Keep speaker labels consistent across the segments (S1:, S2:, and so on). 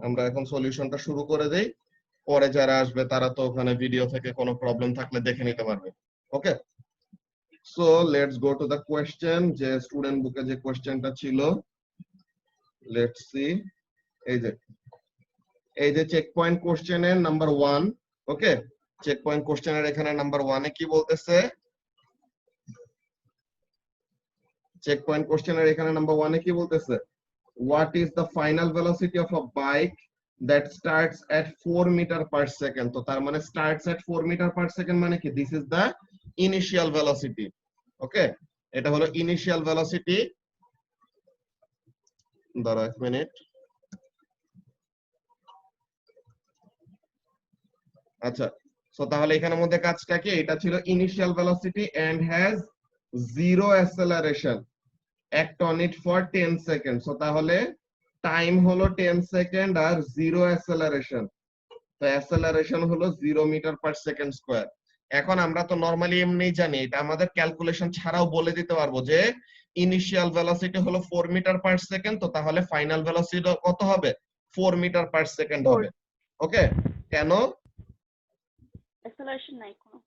S1: আমরা এখন সলিউশনটা শুরু করে দেই, পরে যারা আসবে তারা তো ওখানে ভিডিও থেকে কোনো প্রবলেম থাকলে দেখে নিতে পারবে। Okay, so let's go to the question. যে স্টুডেন্ট বুকে যে কোয়েশ্চেনটা ছিল, লেটস সি। এই যে চেক পয়েন্ট কোশ্চেনের নাম্বার 1। ওকে, চেক পয়েন্ট কোশ্চেনের এখানে নাম্বার 1 এ কি বলতেছে? চেক পয়েন্ট কোশ্চেনের এখানে নাম্বার 1 এ কি বলতেছে? What is the final velocity of a bike that starts at 4 meter per second? তো তার মানে starts at 4 meter per second মানে কি? This is the initial velocity. ওকে, এটা হলো ইনিশিয়াল ভেলোসিটি। দাঁড়াও এক মিনিট। আচ্ছা, সো তাহলে এখানের মধ্যে কাজটা কি? এটা ছিল initial velocity and has zero acceleration, act on it for 10 second. So তাহলে টাইম হলো 10 সেকেন্ড আর জিরো অ্যাসেলারেশন। তো অ্যাসেলারেশন হলো 0 মিটার পার সেকেন্ড স্কয়ার। এখন আমরা তো নরমালি এমনিই জানি, এটা আমাদের ক্যালকুলেশন ছাড়াও বলে দিতে পারবো যে ইনিশিয়াল ভেলোসিটি হলো 4 মিটার পার সেকেন্ড, তো তাহলে ফাইনাল ভেলোসিটি কত হবে? 4 মিটার পার সেকেন্ড হবে। ওকে, কেন?
S2: অ্যাসেলারেশন নাই কোনো,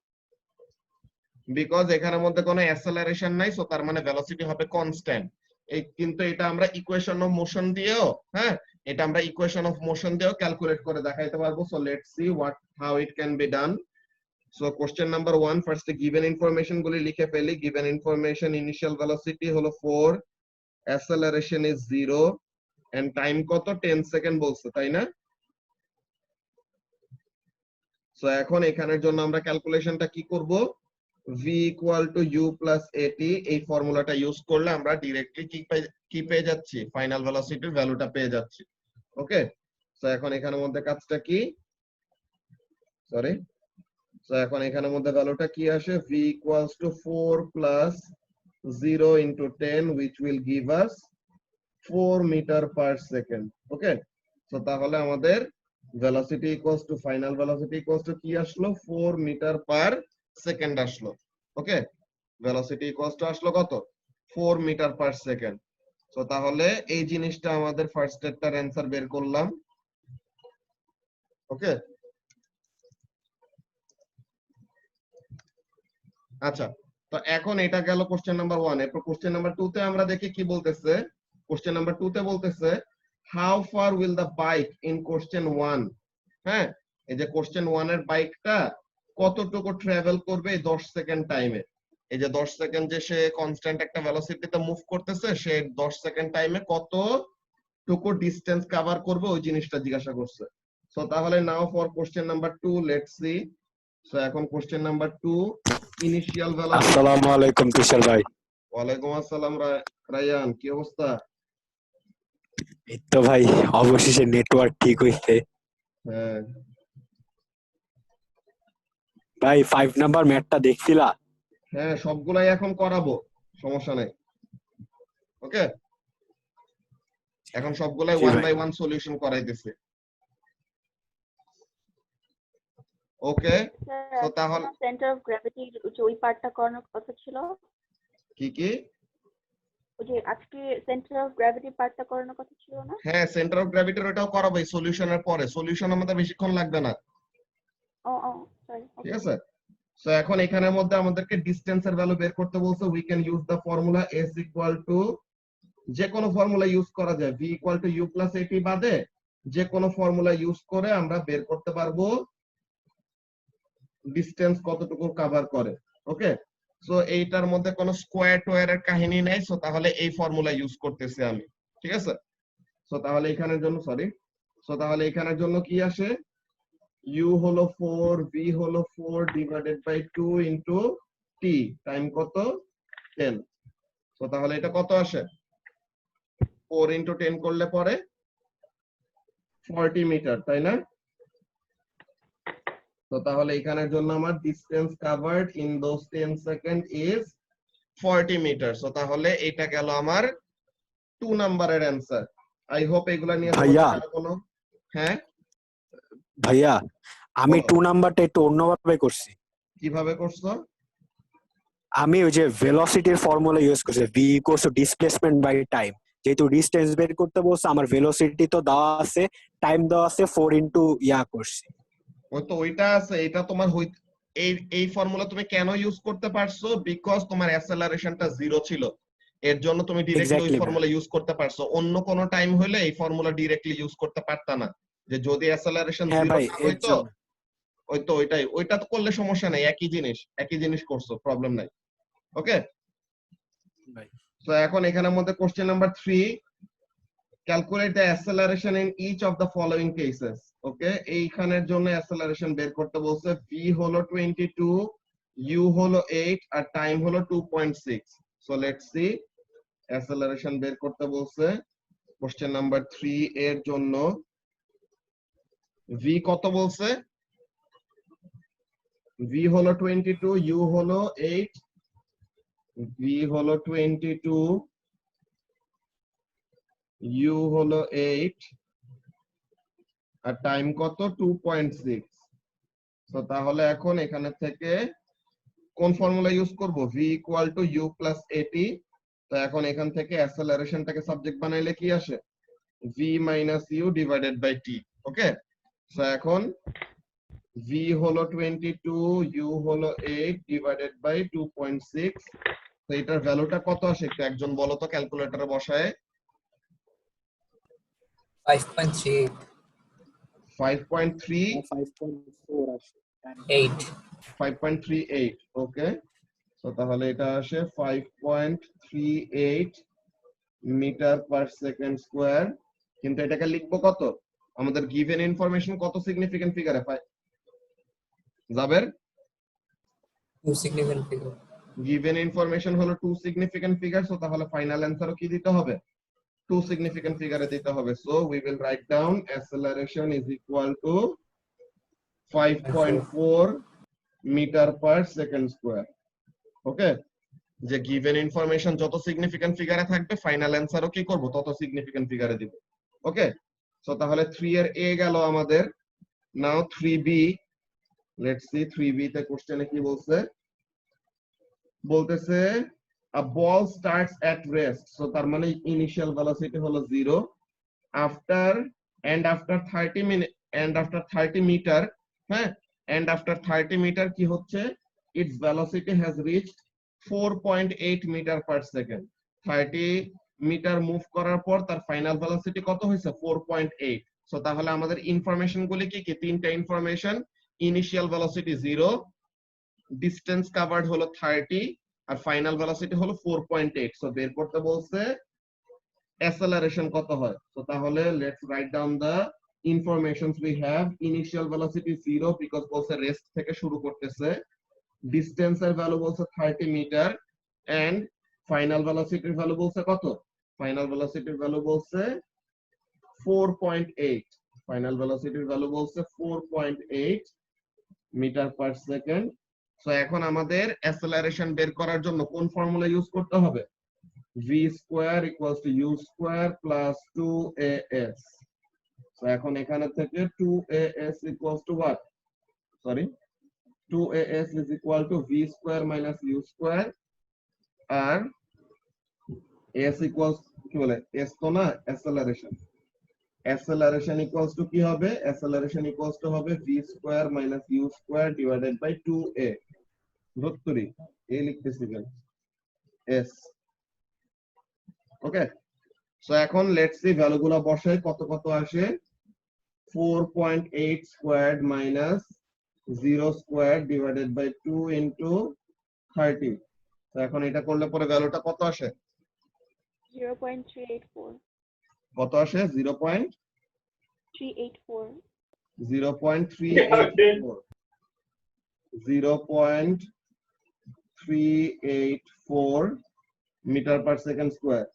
S1: বিকজ এখানের মধ্যে কোনো অ্যাসেলারেশন নাই, সো তার মানে ভেলোসিটি হবে কনস্ট্যান্ট। এই কিন্তু এটা আমরা ইকুয়েশন অফ মোশন দিয়েও, হ্যাঁ, এটা আমরা ইকুয়েশন অফ মোশন দিয়েও ক্যালকুলেট করে দেখাইতে পারবো। So let's C what how it can be done. So question number 1, ফার্স্টে গিভেন ইনফরমেশন গুলি লিখে ফেলি। গিভেন ইনফরমেশন, ইনিশিয়াল ভেলোসিটি হলো 4, অ্যাসেলারেশন ইজ 0 এন্ড টাইম কত? 10 সেকেন্ড বলছে, তাই না? সো এখন এখানের জন্য আমরা ক্যালকুলেশনটা কি করব? v equal two u plus at, এই ফর্মুলাটা ইউজ করলে আমরা ডিরেক্টলি কি পেয়ে যাচ্ছি? ফাইনাল ভেলোসিটির ভ্যালুটা পেয়ে যাচ্ছি। ওকে, সো এখন এখানের মধ্যে কাজটা কি? সরি, সো এখন এখানের মধ্যে ভ্যালুটা কি আসে? v equals to 4 plus 0 into 10 which will give us 4 metre per second. Okay, so তাহলে আমাদের velocity equals to final velocity equals to কি আসলো? 4 মিটার পার সেকেন্ড আসলো। ওকে, ভেলোসিটি ইকুয়ালস টু আসলো কত? 4 মিটার পার সেকেন্ড। সো তাহলে এই জিনিসটা আমাদের ফার্স্ট স্টেপটার অ্যানসার বের করলাম। ওকে, আচ্ছা, তো এখন এটা গেল কোশ্চেন নাম্বার 1। এরপর কোশ্চেন নাম্বার 2 তে আমরা দেখি কি বলতেছে। কোশ্চেন নাম্বার 2 তে বলতেছে how far will the bike in question 1। হ্যাঁ, এই যে কোশ্চেন 1 এর বাইকটা কতটুকু ট্রাভেল করবে 10 সেকেন্ড টাইমে। এই যে 10 সেকেন্ড যে সে কনস্ট্যান্ট একটা ভেলোসিটিতে মুভ করতেছে, সে 10 সেকেন্ড টাইমে কতটুকু ডিসটেন্স কভার করবে ওই জিনিসটা জিজ্ঞাসা করছে। সো তাহলে নাও for question number 2 let's see. So এখন কোশ্চেন নাম্বার 2, ইনিশিয়াল ভেলোসিটি।
S3: আসসালামু আলাইকুম তুষার ভাই।
S1: ওয়ালাইকুম আসসালাম রায়ান, কি অবস্থা?
S3: এই তো ভাই, অবশেষে নেটওয়ার্ক ঠিক হইছে।
S1: হ্যাঁ
S3: ভাই 5 নাম্বার ম্যাথটা দেখছিলা?
S1: হ্যাঁ, সবগুলাই এখন করাবো, সমস্যা নাই। ওকে, এখন সবগুলাই
S3: জি
S1: ওয়ান
S3: ভাই।
S1: বাই ওয়ান সলিউশন করাইতেছে। ওকে, তো তাহলে
S2: সেন্টার অফ গ্র্যাভিটি যে ওই পার্টটা করানোর কথা ছিল,
S1: কি কি?
S2: ওই যে আজকে সেন্টার অফ গ্র্যাভিটি পার্টটা করানোর কথা ছিল না?
S1: হ্যাঁ, সেন্টার অফ গ্র্যাভিটির ওটাও করাবো এই সলিউশনের পরে। সলিউশন আমাদের বেশিক্ষণ লাগবে না,
S2: ও ও সরি,
S1: ঠিক আছে? সো এখন এখানের মধ্যে আমাদেরকে ডিসটেন্সের ভ্যালু বের করতে বলছে। We can use the formula s equal to, যে কোনো ফর্মুলা ইউজ করা যায়। v equal two u plus at বাদে যে কোনো ফর্মুলা ইউজ করে আমরা বের করতে পারবো ডিসটেন্স কতটুকু কভার করে। ওকে, সো এইটার মধ্যে কোনো স্কোয়ার টোয়ারের কাহিনী নাই, সো তাহলে এই ফর্মুলা ইউজ করতেছি আমি, ঠিক আছে? সো তাহলে এখানের জন্য সরি, সো তাহলে এখানের জন্য কি আসে? u হলো 4, v হলো 4 divided by 2 into t, time কত? 10। সো তাহলে এটা কত আসে? 4 ইনটু 10 করলে পরে 40 মিটার, তাই না? তো তাহলে এখানের জন্য আমার distance covered in those 10 second is 40 metre. So তাহলে এটা গেল আমার 2 নাম্বারের অ্যানসার। আই হোপ এগুলা নিয়ে
S3: ভাইয়া,
S1: তোমাদের কোনো, হ্যাঁ
S3: ভাইয়া আমি
S1: বলো
S3: 2 নাম্বারটা একটু অন্যভাবে করছি।
S1: কিভাবে করছো?
S3: আমি ওই যে ভেলোসিটির ফর্মুলা ইউজ করছি, v equals to displacement by time. যেহেতু ডিস্টেন্স বের করতে বলছে, আমার ভেলোসিটি তো দেওয়া আছে, টাইম দেওয়া আছে 4 ইনটু ইয়া করছি।
S1: ওই তো ওইটা আছে, এটা তোমার এই এই ফর্মুলা তুমি কেন ইউজ করতে পারছো? বিকজ তোমার অ্যাসেলারেশনটা 0 ছিল, এর জন্য তুমি ডিরেক্টলি ওই
S3: এক্স্যাক্টলি ভাই।
S1: ফর্মুলা ইউজ করতে পারছো। অন্য কোনো টাইম হলে এই ফর্মুলা ডিরেক্টলি ইউজ করতে পারতা না, যে যদি অ্যাসেলারেশন
S3: হ্যাঁ
S1: 0
S3: ভাই,
S1: না
S3: এর
S1: হইতো।
S3: জন্য।
S1: ওই তো ওইটাই, ওইটা তো করলে সমস্যা নাই, একই জিনিস করছো, প্রবলেম নাই। ওকে,
S3: ভাই
S1: তো এখন এখানের মধ্যে question number 3, calculate the acceleration in each of the following cases. Okay, এইখানের জন্য অ্যাসেলারেশন বের করতে বলছে। ভি হলো 22, ইউ হলো 8, আর টাইম হলো 2.6। সো লেটস সি, অ্যাসেলারেশন বের করতে বলছে কোশ্চেন নাম্বার 3 এর জন্য। ভি কত বলছে? ভি হলো 22, ইউ হলো 8, ভি হলো 22, ইউ হলো 8, আর টাইম কত? 2.6। তো তাহলে এখন এখানে থেকে কোন ফর্মুলা ইউজ করব? v equal to u plus a t. তো এখন এখান থেকে অ্যাসেলারেশনটাকে সাবজেক্ট বানাইলে কি আসে? v minus u divided by t. Okay, so এখন v হলো 22, ইউ হলো 8 ডিভাইডেড বাই 2.6। তো এটার ভ্যালুটা কত আসে একটু একজন বলো তো ক্যালকুলেটরে বসায়।
S4: 5.38
S1: 5.3
S3: 5.4 আসে।
S1: 5.38। ওকে, তো তাহলে এটা আসে 5.38 মিটার পার সেকেন্ড স্কোয়ার। কিন্তু এটাকে লিখবো কত? আমাদের গিভেন ইনফরমেশন কত সিগনিফিকেন্ট ফিগারে পাই? Jaber,
S4: 2 significant figure
S1: given information হলো 2 সিগনিফিকেন্ট ফিগার। সো তাহলে ফাইনাল অ্যান্সারও কি দিতে হবে? 2 সিগনিফিকেন্ট ফিগারে দিতে হবে। So we will write down acceleration is equal to 5.4 metre per second square. Okay, যে গিভেন ইনফরমেশন যত সিগনিফিকেন্ট ফিগারে থাকবে, ফাইনাল অ্যান্সারও কি করব? তত সিগনিফিকেন্ট ফিগারে দিব। ওকে, সো তাহলে 3 এর এ গেল আমাদের। নাও 3b, লেটস সি 3b তে কোশ্চেনে কি বলছে। বলতেছে a ball starts at rest, so তার মানে ইনিশিয়াল ভেলোসিটি হলো 0, after after 30 minute after 30 metre. হ্যাঁ, আফটার 30 মিটার কি হচ্ছে? Its velocity has reached 4.8 metre per second. 30 metre move করার পর তার ফাইনাল ভেলোসিটি কত হয়েছে? 4.8। সো তাহলে আমাদের ইনফরমেশন গুলি কি কি? তিনটা information. Initial velocity 0, distance covered হলো 30, আর ফাইনাল ভেলোসিটি হলো 4.8। সো বের করতে বলছে অ্যাসেলারেশন কত হয়। সো তাহলে let's write down the informations we have. Initial velocity 0 because বলছে রেস্ট থেকে শুরু করতেছে। ডিসটেন্স এর ভ্যালু বলছে 30 মিটার, এন্ড ফাইনাল ভেলোসিটির ভ্যালু বলছে কত? ফাইনাল ভেলোসিটির ভ্যালু বলছে 4.8। ফাইনাল ভেলোসিটির ভ্যালু বলছে 4.8 মিটার পার সেকেন্ড। সো এখন আমাদের অ্যাসেলারেশন বের করার জন্য কোন ফর্মুলা ইউজ করতে হবে? v square equals to u square plus 2as। So এখন এখানে থেকে 2as equals to what? Sorry, 2as is equal to v square minus u square, আর s ইকুয়ালস কি বলে? s তো না, অ্যাসেলারেশন ইকুয়ালস টু কি হবে? অ্যাসেলারেশন ইকুয়ালস টু হবে v square minus u square divided by 2a। ধত্তরি a লিখতেছি কেন? s। ওকে, সো এখন লেটস সি ভ্যালুগুলো বসাই কত কত আসে। 4.8 squared minus 0 squared divided by 2 into 30। তো এখন এটা করলে পরে ভ্যালুটা কত আসে?
S2: 0.384
S1: কত আসে? 0.384। 0.384 metre per second square.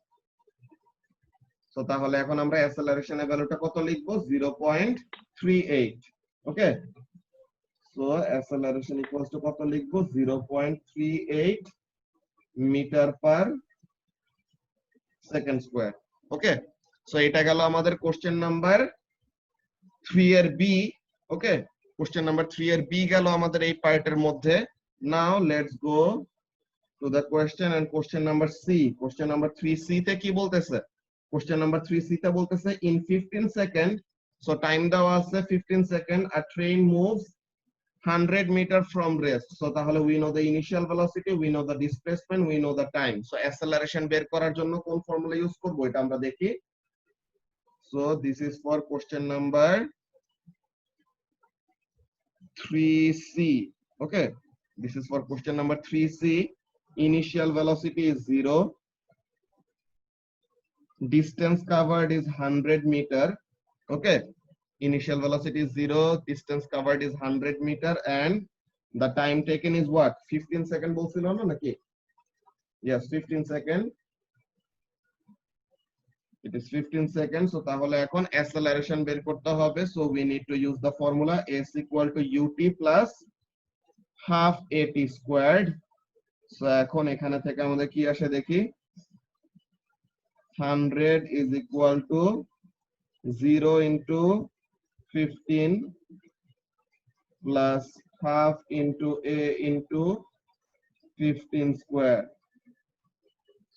S1: So তাহলে এখন আমরা অ্যাসেলারেশনের ভ্যালুটা কত লিখবো? 0.38। Okay, so acceleration equals to কত লিখবো? 0.38 metre per second square. Okay, so এটা গেল আমাদের কোশ্চেন নাম্বার 3 এর বি। ওকে, কোশ্চেন নাম্বার 3 এর বি গেল আমাদের এই পার্টের মধ্যে। Now let's go to the question and question number C. Question number 3 C তে কি বলতেছে? কোশ্চেন নাম্বার 3 সি তে বলতেছে ইন 15 সেকেন্ড, সো টাইম দেওয়া আছে 15 second, a train moves 100 meter from rest. So তাহলে we know the initial velocity, we know the displacement, we know the time. So acceleration বের করার জন্য কোন ফর্মুলা ইউজ করব এটা আমরা দেখি। So this is for question number 3C. Okay, this is for question number 3C. Initial velocity is 0, distance covered is 100 meter. Okay, initial velocity is 0, distance covered is 100 meter, and the time taken is what? 15 second বলছিল না নাকি? Yes, 15 second. It is 15 seconds. So তাহলে এখন acceleration বের করতে হবে. So we need to use the formula s equal to ut plus half at squared. So এখন এখানে থেকে আমাদের কি আসে দেখি। 100 is equal to 0 into 15 plus half into a into 15 square.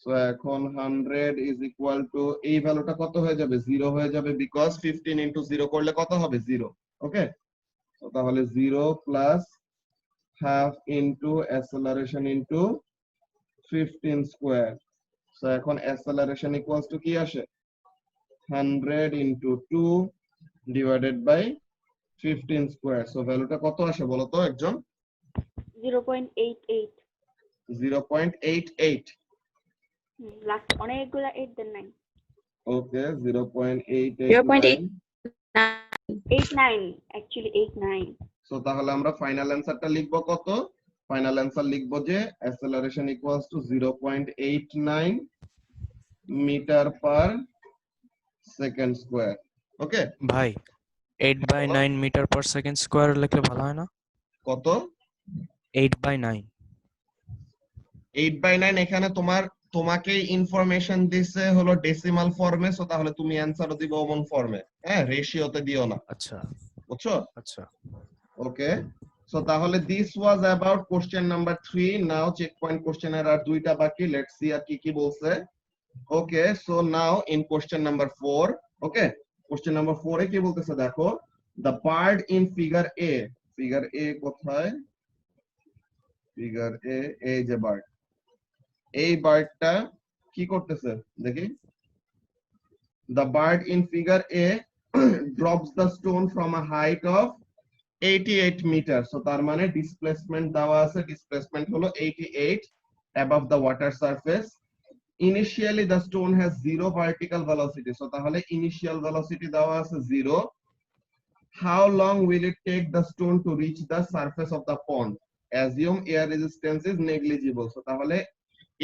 S1: So এখন 100 is equal to এই ভ্যালুটা কত হয়ে যাবে? 0 হয়ে যাবে, because 15 into 0 করলে কত হবে? 0. ওকে, তো তাহলে 0 plus half into acceleration into 15 square. So এখন acceleration equals to কি আসে? 100 into 2 divided by 15 square. So ভ্যালুটা কত আসে বলো তো একজন?
S2: 0.88
S1: 0.88.
S2: লাস্ট অনেকগুলা 8 দেন নাই।
S1: Okay, 0.889.
S2: 89 অ্যাকচুয়ালি 89।
S1: So তাহলে আমরা ফাইনাল অ্যানসারটা লিখবো কত? ফাইনাল অ্যানসার লিখবো যে acceleration equals to 0.89 meter per second square. Okay,
S5: ভাই 8/9 মিটার পার সেকেন্ড স্কয়ার লিখলে ভালো হয় না?
S1: কত?
S5: 8/9।
S1: 8/9 এখানে তোমাকে ইনফরমেশন দিছে হলো ডেসিমাল ফর্মে, সো তাহলে তুমি অ্যানসারও দিবে ওমন ফর্মে। হ্যাঁ, রেশিওতে দিও না,
S5: আচ্ছা
S1: বুঝছো?
S5: আচ্ছা।
S1: ওকে, সো তাহলে this was about question number 3। Now checkpoint কোশ্চেনের আর দুইটা বাকি, লেটস সি আর কি কি বলছে। Okay, so now in question number 4। Okay, question number 4 এ কি বলতেছে দেখো, the bird in figure A. Figure A কোথায়? ফিগার এ, এই যে বার্ড, এই বার্ডটা কি করতেছে দেখি। The bird in figure A drops the stone from a height of 88 meters. So তার মানে displacement দেওয়া আছে, displacement হলো 88 above the water surface. Initially the stone has 0 vertical velocity. So তাহলে initial velocity দেওয়া আছে 0. How long will it take the stone to reach the surface of the pond? Assume air resistance is negligible. So তাহলে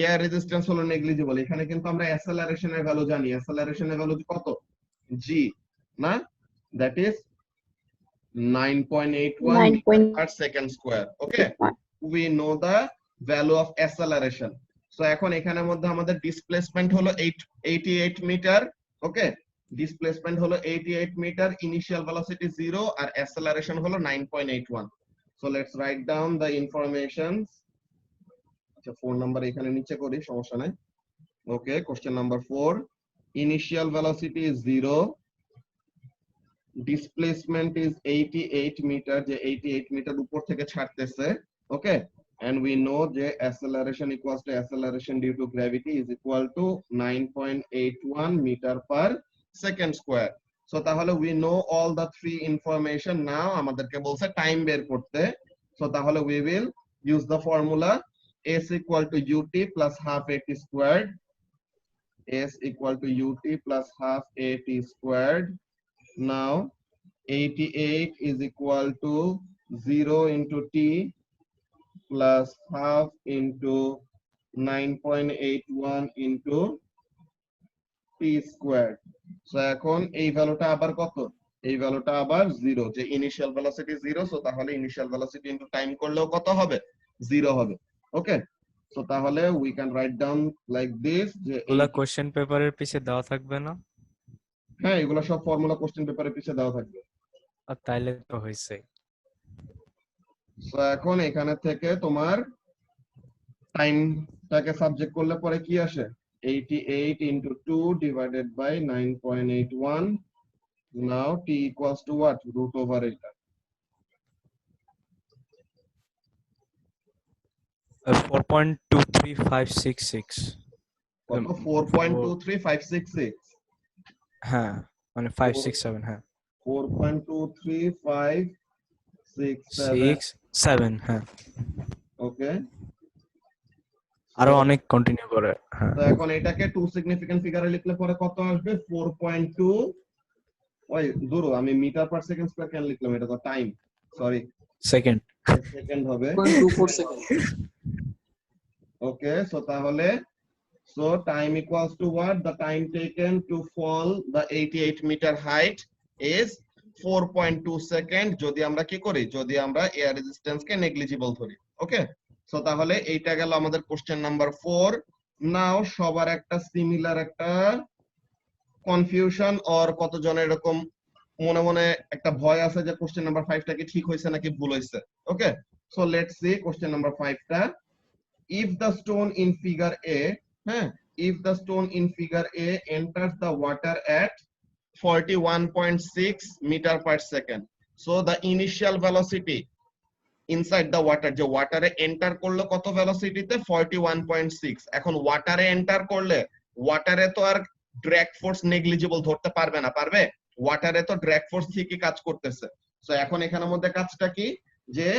S1: air resistance হলো negligible. এখানে কিন্তু আমরা অ্যাসেলারেশনের value জানি। অ্যাসেলারেশনের value কত? জি না, that is 9.81 metre per second square. Okay, we know the value of acceleration. So এখন এখানের মধ্যে আমাদের ডিসপ্লেসমেন্ট হলো 88 মিটার। ওকে, ডিসপ্লেসমেন্ট হলো 88 মিটার, ইনিশিয়াল ভেলোসিটি 0 আর অ্যাসেলারেশন হলো 9.81। So let's write down the informations. আচ্ছা, 4 নাম্বার এখানে নিচে করি, সমস্যা নাই। Okay, question number 4, initial velocity is 0, displacement is 88 metre, যে 88 মিটার উপর থেকে ছাড়তেছে। ওকে, and we know যে acceleration equals to acceleration due to gravity is equal to 9.81 meter per second square. So তাহলে we know all the three information. Now আমাদেরকে বলছে time বের করতে। So তাহলে we will use the formula s equal to ut plus half at squared. S equal to ut plus half at squared. Now 88 is equal to 0 into t plus half into 9.81 into t squared. So এখন এই ভ্যালুটা আবার কত? এই ভ্যালুটা আবার 0, যে initial velocity 0, so তাহলে ইনিশিয়াল ভেলোসিটি ইনটু টাইম করলেও কত হবে? 0 হবে। ওকে, সো তাহলে we can write down like this যে
S5: এগুলা কোশ্চেন পেপারের পিছে দেওয়া থাকবে না?
S1: হ্যাঁ, এগুলো সব ফর্মুলা কোশ্চেন পেপারে পিছে দেওয়া থাকবে।
S5: আর তাইলে তো হইছে।
S1: সো এখন এখানে থেকে তোমার টাইমটাকে সাবজেক্ট করলে পরে কি আসে? 88 into 2 divided by 9.81. Now t equals to what? Root over এটা
S5: 4.23566
S1: কত? 4.23566
S5: হ্যাঁ মানে 567 হ্যাঁ
S1: 4.23567
S5: 7 হ্যাঁ
S1: ওকে।
S5: আরো অনেক কন্টিনিউ করে হ্যাঁ
S1: তো এখন এটাকে টু সিগনিফিকেন্ট ফিগারে লিখলে পরে কত আসবে? 4.2 ওই দূর আমি মিটার পার সেকেন্ড স্কয়ার কেন লিখলাম? এটা তো টাইম, সরি
S5: সেকেন্ড
S1: সেকেন্ড হবে।
S4: 0.24 seconds.
S1: ওকে, সো তাহলে so time equals to what? The time taken to fall the 88 meter height is 4.2 second যদি আমরা কি করি, যদি আমরা এয়ার রেজিস্ট্যান্স কে নেগলিজিবল ধরি। ওকে, সো তাহলে এইটা গেল আমাদের কোশ্চেন নাম্বার 4। নাও সবার একটা সিমিলার একটা কনফিউশন অর কতজনের এরকম মনে মনে একটা ভয় আছে যে কোশ্চেন নাম্বার 5টা কি ঠিক হয়েছে নাকি ভুল হয়েছে। Okay, so let's see question number 5টা। if the stone in figure A, if the stone in figure A enters the water at 41.6 meter per second, so the initial velocity inside the water, যে ওয়াটারে enter করলো কত ভেলোসিটিতে? 41.6। এখন ওয়াটারে enter করলে ওয়াটারে তো আর drag force negligible ধরতে পারবে না, পারবে? ওয়াটারে তো ড্র্যাগ ফোর্স ঠিকই কাজ করতেছে। সো এখন এখানের মধ্যে কাজটা কি, যে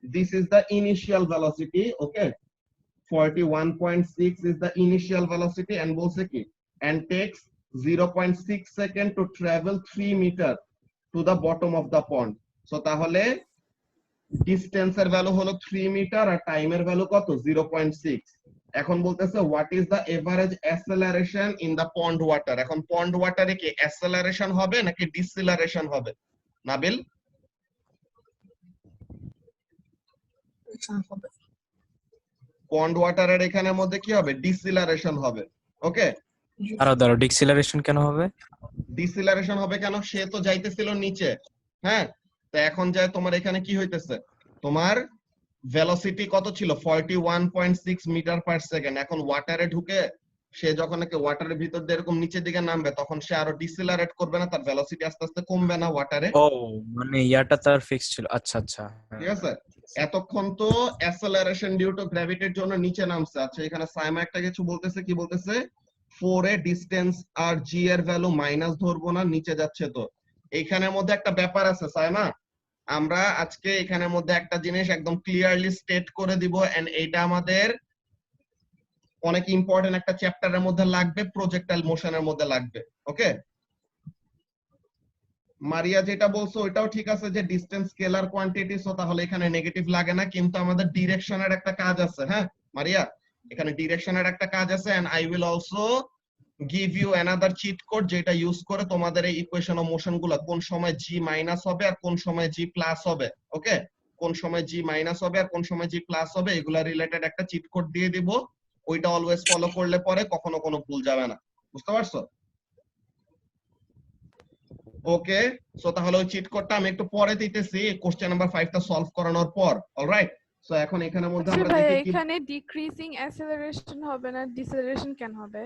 S1: this is the initial velocity. Okay, 41.6 is the initial velocity and বলছে কি, and takes 0.6 second to travel 3 meter to the bottom of the pond. So তাহলে ডিসটেন্সের ভ্যালু হলো 3 মিটার আর টাইমের ভ্যালু কত? 0.6। এখন বলতেছে what is the average acceleration in the pond water. এখন pond ওয়াটারে কি অ্যাসেলারেশন হবে নাকি ডিসেলারেশন হবে? নাবিল, পন্ড ওয়াটারের এখানের মধ্যে কি হবে? ডিসেলারেশন হবে। ওকে,
S5: দাঁড়াও ডিক্সিলারেশন কেন হবে?
S1: ডিসেলারেশন হবে কেন? সে তো যাইতেছিল নিচে, হ্যাঁ, তো এখন যায় তোমার এখানে কি হইতেছে, তোমার ভেলোসিটি কত ছিল? 41.6 মিটার পার সেকেন্ড। এখন ওয়াটারে ঢুকে সে যখন নাকি ওয়াটারের ভিতর দিয়ে এরকম নিচের দিকে নামবে তখন সে আরো ডিসেলারেট করবে না? তার ভেলোসিটি আস্তে আস্তে কমবে না ওয়াটারে?
S5: ও মানে ইয়াটা তার ফিক্স ছিল। আচ্ছা আচ্ছা
S1: ঠিক আছে, এতক্ষণ তো অ্যাসেলারেশন ডিউ টু গ্র্যাভিটির জন্য নিচে নামছে। আচ্ছা, এখানে সাইমা একটা কিছু বলতেছে, কি বলতেছে? 4 এ ডিসটেন্স আর জি এর ভ্যালু মাইনাস ধরবো না, নিচে যাচ্ছে। তো এইখানের মধ্যে একটা ব্যাপার আছে সাইমা, আমরা আজকে এখানের মধ্যে একটা জিনিস একদম ক্লিয়ারলি স্টেট করে দিব, এন্ড এইটা আমাদের অনেক ইম্পর্টেন্ট একটা চ্যাপ্টারের মধ্যে লাগবে, প্রজেক্টাইল মোশনের মধ্যে লাগবে। ওকে, মারিয়া যেটা বলছো ওইটাও ঠিক আছে যে ডিসটেন্স স্কেলার কোয়ান্টিটি, সো তাহলে এখানে নেগেটিভ লাগে না, কিন্তু আমাদের ডিরেকশনের একটা কাজ আছে। হ্যাঁ মারিয়া, এখানে ডিরেকশনের একটা কাজ আছে, and I will also give you another cheat code যেটা ইউজ করে তোমাদের এই ইকুয়েশন অফ মোশন গুলো কোন সময় জি মাইনাস হবে আর কোন সময় জি প্লাস হবে। ওকে, কোন সময় জি মাইনাস হবে আর কোন সময় জি প্লাস হবে, এগুলা রিলেটেড একটা চিট কোড দিয়ে দিব। ওইটা অলওয়েজ ফলো করলে পরে কখনো কোনো ভুল যাবে না, বুঝতে পারছো? ওকে, সো তাহলে ওই চিট কোডটা আমি একটু পরে দিতেছি কোশ্চেন নাম্বার 5টা সলভ করানোর পর। অলরাইট, সো এখন এখানের মধ্যে
S6: আচ্ছা
S1: আমরা
S6: ভাই,
S1: দেখি কি,
S6: এখানে ডিক্রিজিং অ্যাসেলারেশন হবে না, ডিসেলারেশন কেন হবে?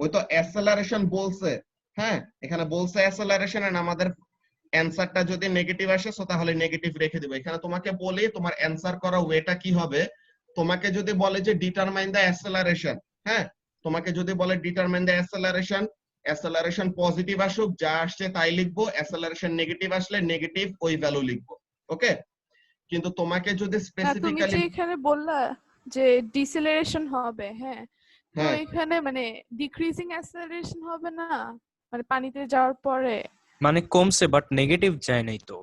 S1: ওই তো অ্যাসেলারেশন বলছে। হ্যাঁ, এখানে বলছে অ্যাসেলারেশন, এন্ড আমাদের অ্যানসারটা যদি নেগেটিভ আসে সো তাহলে নেগেটিভ রেখে দিব। এখানে তোমাকে বলি তোমার অ্যানসার করা ওয়েটা কি হবে। তোমাকে যদি বলে যে ডিটারমাইন দ্য অ্যাসেলারেশন, হ্যাঁ, তোমাকে যদি বলে ডিটারমাইন দ্য অ্যাসেলারেশন, অ্যাসেলারেশন পজিটিভ আসুক যা আসছে তাই লিখবো, অ্যাসেলারেশন নেগেটিভ আসলে নেগেটিভ ওই ভ্যালু লিখবো। ওকে, কিন্তু তোমাকে যদি
S6: না, তুমি
S1: স্পেসিফিক্যালি,
S6: যে এখানে বললা যে ডিসেলারেশন হবে, হ্যাঁ, তো
S1: হ্যাঁ
S6: এখানে মানে ডিক্রিজিং অ্যাসেলারেশন হবে না, মানে পানিতে যাওয়ার পরে
S5: মানে কমছে বাট নেগেটিভ যায় নাই তো।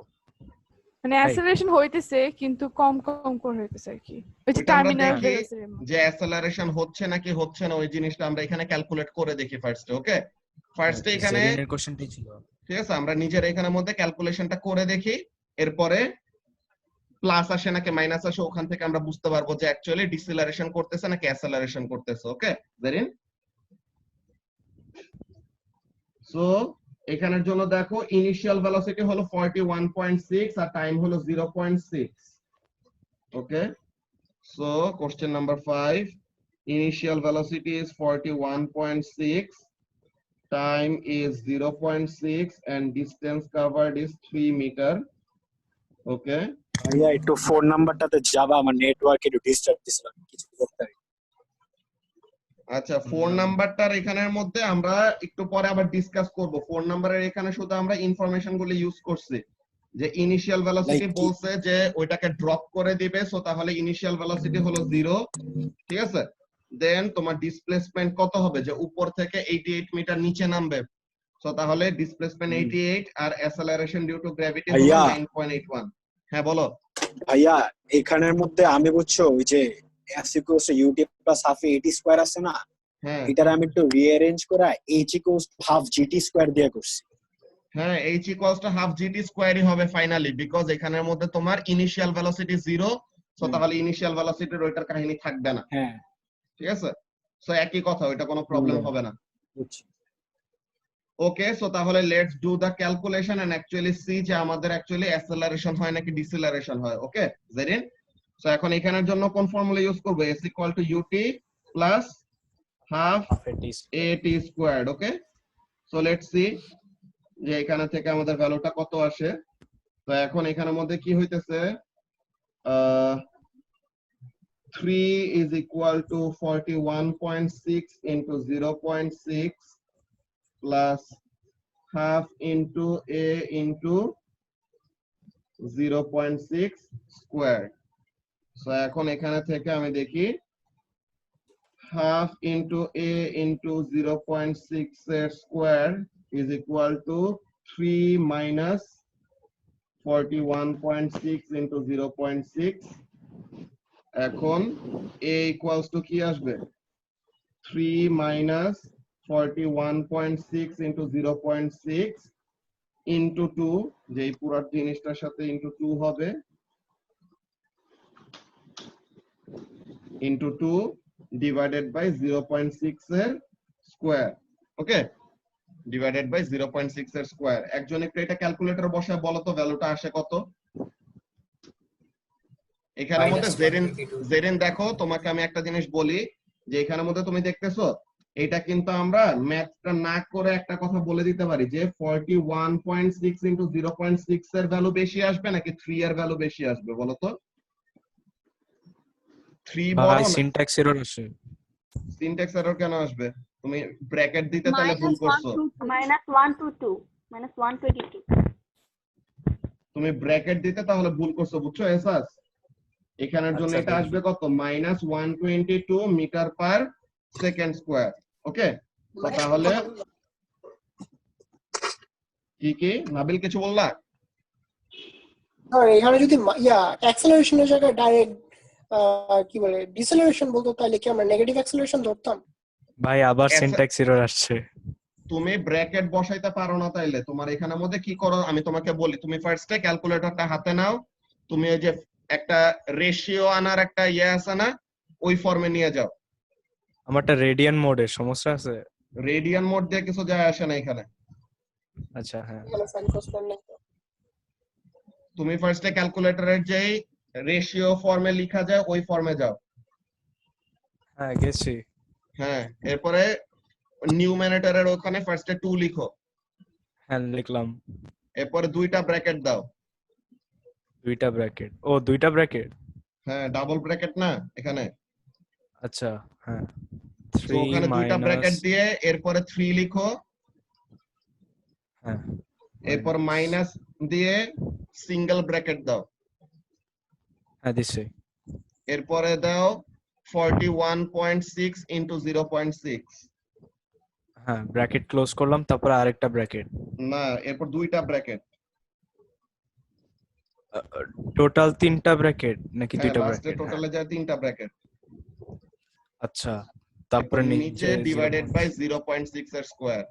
S6: মানে অ্যাসেলারেশন হইতেছে কিন্তু কম কম করে হইতেছে আর কি, ওই যে
S1: ওইটা আমরা
S6: টার্মিনাল
S1: দেখি
S6: ভেলোসিটির মতো।
S1: যে অ্যাসেলারেশন হচ্ছে নাকি হচ্ছে না, ওই জিনিসটা আমরা এখানে ক্যালকুলেট করে দেখি ফার্স্টে। ওকে, ফার্স্টে এখানে
S5: জেরিনের কোশ্চেনটাই ছিল।
S1: ঠিক আছে, আমরা নিজের এখানের মধ্যে ক্যালকুলেশনটা করে দেখি, এরপরে প্লাস আসে নাকি মাইনাস আসে ওখান থেকে আমরা বুঝতে পারবো যে অ্যাকচুয়ালি ডিসেলারেশন করতেছে নাকি অ্যাসেলারেশন করতেছে। ওকে, জেরিন, সো এখানের জন্য দেখো ইনিশিয়াল ভেলোসিটি হলো 41.6 আর টাইম হলো 0.6। Okay, so question number 5, initial velocity is 41.6, time is 0.6, and distance covered is 3 meter. Okay,
S3: ভাইয়া একটু ফোন নাম্বারটাতে যাবা, আমার নেটওয়ার্ক একটু ডিস্টার্ব দিছিল, কিছু করতে পারি।
S1: আচ্ছা, ফোন নাম্বারটার এখানের মধ্যে আমরা একটু পরে আবার ডিসকাস করব। ফোন নাম্বারের এখানে শুধু আমরা ইনফরমেশন গুলো ইউজ করছি, যে ইনিশিয়াল ভেলোসিটি
S3: Like কি?
S1: বলছে যে ওইটাকে ড্রপ করে দিবে, সো তাহলে ইনিশিয়াল ভেলোসিটি হলো 0, ঠিক আছে। দেন তোমার ডিসপ্লেসমেন্ট কত হবে, যে উপর থেকে 88 মিটার নিচে নামবে, সো তাহলে ডিসপ্লেসমেন্ট 88 আর অ্যাসেলারেশন ডিউ টু গ্র্যাভিটি হলো
S3: ভাইয়া।
S1: 9.81। হ্যাঁ বলো।
S3: ভাইয়া এখানের মধ্যে আমি বুঝছো ওই যে s equals to ut plus half at square আছে না,
S1: হ্যাঁ
S3: এটার আমি একটু রিঅ্যারেঞ্জ করে h equals to half gt square দিয়ে করছি।
S1: হ্যাঁ, h equals to half gt স্কয়ারই হবে ফাইনালি, বিকজ এখানের মধ্যে তোমার ইনিশিয়াল ভেলোসিটি 0, সো তাহলে ইনিশিয়াল ভেলোসিটির ওইটার কাহিনী থাকবে না,
S3: হ্যাঁ
S1: ঠিক আছে। সো একই কথা, ওইটা কোনো প্রবলেম হবে না।
S3: বুঝছি।
S1: ওকে, সো তাহলে let's do the calculation and actually see যে আমাদের অ্যাকচুয়ালি অ্যাসেলারেশন হয় নাকি ডিসেলারেশন হয়। ওকে জেরিন, সো এখন এখানের জন্য কোন ফর্মুলা ইউজ করব, s equal to ut plus half at squared. Okay, so let's C যে এখানে থেকে আমাদের ভ্যালুটা কত আসে। তো এখন এখানের মধ্যে কি হইতেছে, 3 is equal to 41.6 into 0.6 plus half into a into 0.6 square. So এখন এখানে থেকে আমি দেখি half into a into 0.6 এর square is equal to 3 minus 41.6 into 0.6. এখন a equals to কি আসবে, 3 minus 41.6 into 0.6 into 2, যেই পুরো জিনিসটার সাথে into 2 হবে, into 2 divided by 0.6 এর স্কয়ার। ওকে, ডিভাইডেড বাই 0.6 এর স্কয়ার। একজন একটু এটা ক্যালকুলেটর বসায় বলো তো ভ্যালুটা আসে কত। এখানের মধ্যে জেরিন দেখো, তোমাকে আমি একটা জিনিস বলি, যে এখানের মধ্যে তুমি দেখতেছো এটা কিন্তু আমরা ম্যাথটা না করে একটা কথা বলে দিতে পারি যে 41.6 ইনটু 0.6 এর ভ্যালু বেশি আসবে নাকি 3 এর ভ্যালু বেশি আসবে বলো তো। 3 বড়
S5: ভাই
S1: না?
S5: সিনট্যাক্স এরর আসে।
S1: সিনট্যাক্স এরর কেন আসবে? তুমি ব্র্যাকেট দিতে তাহলে ভুল করছো।
S2: -122
S1: তুমি ব্র্যাকেট দিতে তাহলে ভুল করছো, বুঝছো এসাস। এখানের জন্য
S5: আচ্ছা,
S1: এটা আসবে কত, -122 মিটার পার সেকেন্ড স্কয়ার। ওকে, তো তাহলে কি নাবিল কিছু বললা?
S7: আর এখানে যদি অ্যাক্সেলারেশনের জায়গায় ডাইরেক্ট কি বলে ডিসেলারেশন বলতো, তাহলে কি আমরা নেগেটিভ অ্যাক্সেলারেশন ধরতাম?
S5: ভাই আবার সিনট্যাক্স এরর আসছে।
S1: তুমি ব্র্যাকেট বসাইতে পারো না, তাইলে তোমার এখানের মধ্যে কি করো আমি তোমাকে বলি। তুমি ফার্স্টে ক্যালকুলেটরটা হাতে নাও, তুমি এই যে একটা রেশিও আনার একটা ইয়ে আছে না, ওই ফর্মে নিয়ে যাও।
S5: আমারটা রেডিয়ান মোডে সমস্যা আছে।
S1: রেডিয়ান মোড দিয়ে কিছু যায় আসে না এখানে।
S5: আচ্ছা হ্যাঁ,
S7: এখানে সাইন কোসাইন নেই তো।
S1: তুমি ফার্স্টে ক্যালকুলেটরের যেই রেশিও ফর্মে লেখা যায় ওই ফর্মে যাও।
S5: হ্যাঁ গেছি।
S1: হ্যাঁ, এরপরে নিউমারেটরের ওখানে ফার্স্টে 2 লিখো,
S5: হ্যাঁ লিখলাম।
S1: এরপরে দুইটা ব্র্যাকেট দাও।
S5: দুইটা ব্র্যাকেট, ও দুইটা ব্র্যাকেট।
S1: হ্যাঁ, ডাবল ব্র্যাকেট না এখানে।
S5: আচ্ছা হ্যাঁ,
S1: তো ওখানে
S5: 3
S1: দুইটা ব্র্যাকেট
S5: মাইনাস,
S1: দিয়ে এরপরে 3 লিখো,
S5: হ্যাঁ
S1: এরপর মাইনাস দিয়ে সিঙ্গেল ব্র্যাকেট দাও,
S5: হ্যাঁ দিছি।
S1: এরপরে দাও 41.6 ইনটু 0.6।
S5: হ্যাঁ ব্র্যাকেট ক্লোজ করলাম, তারপর আরেকটা ব্র্যাকেট।
S1: না, এরপর দুইটা ব্র্যাকেট।
S5: টোটাল তিনটা ব্র্যাকেট নাকি
S1: হ্যাঁ,
S5: দুইটা
S1: লাস্টে
S5: ব্র্যাকেট?
S1: টোটালে যায় তিনটা ব্র্যাকেট।
S5: আচ্ছা, তারপরে
S1: নিচে ডিভাইডেড বাই 0.6 এর স্কয়ার।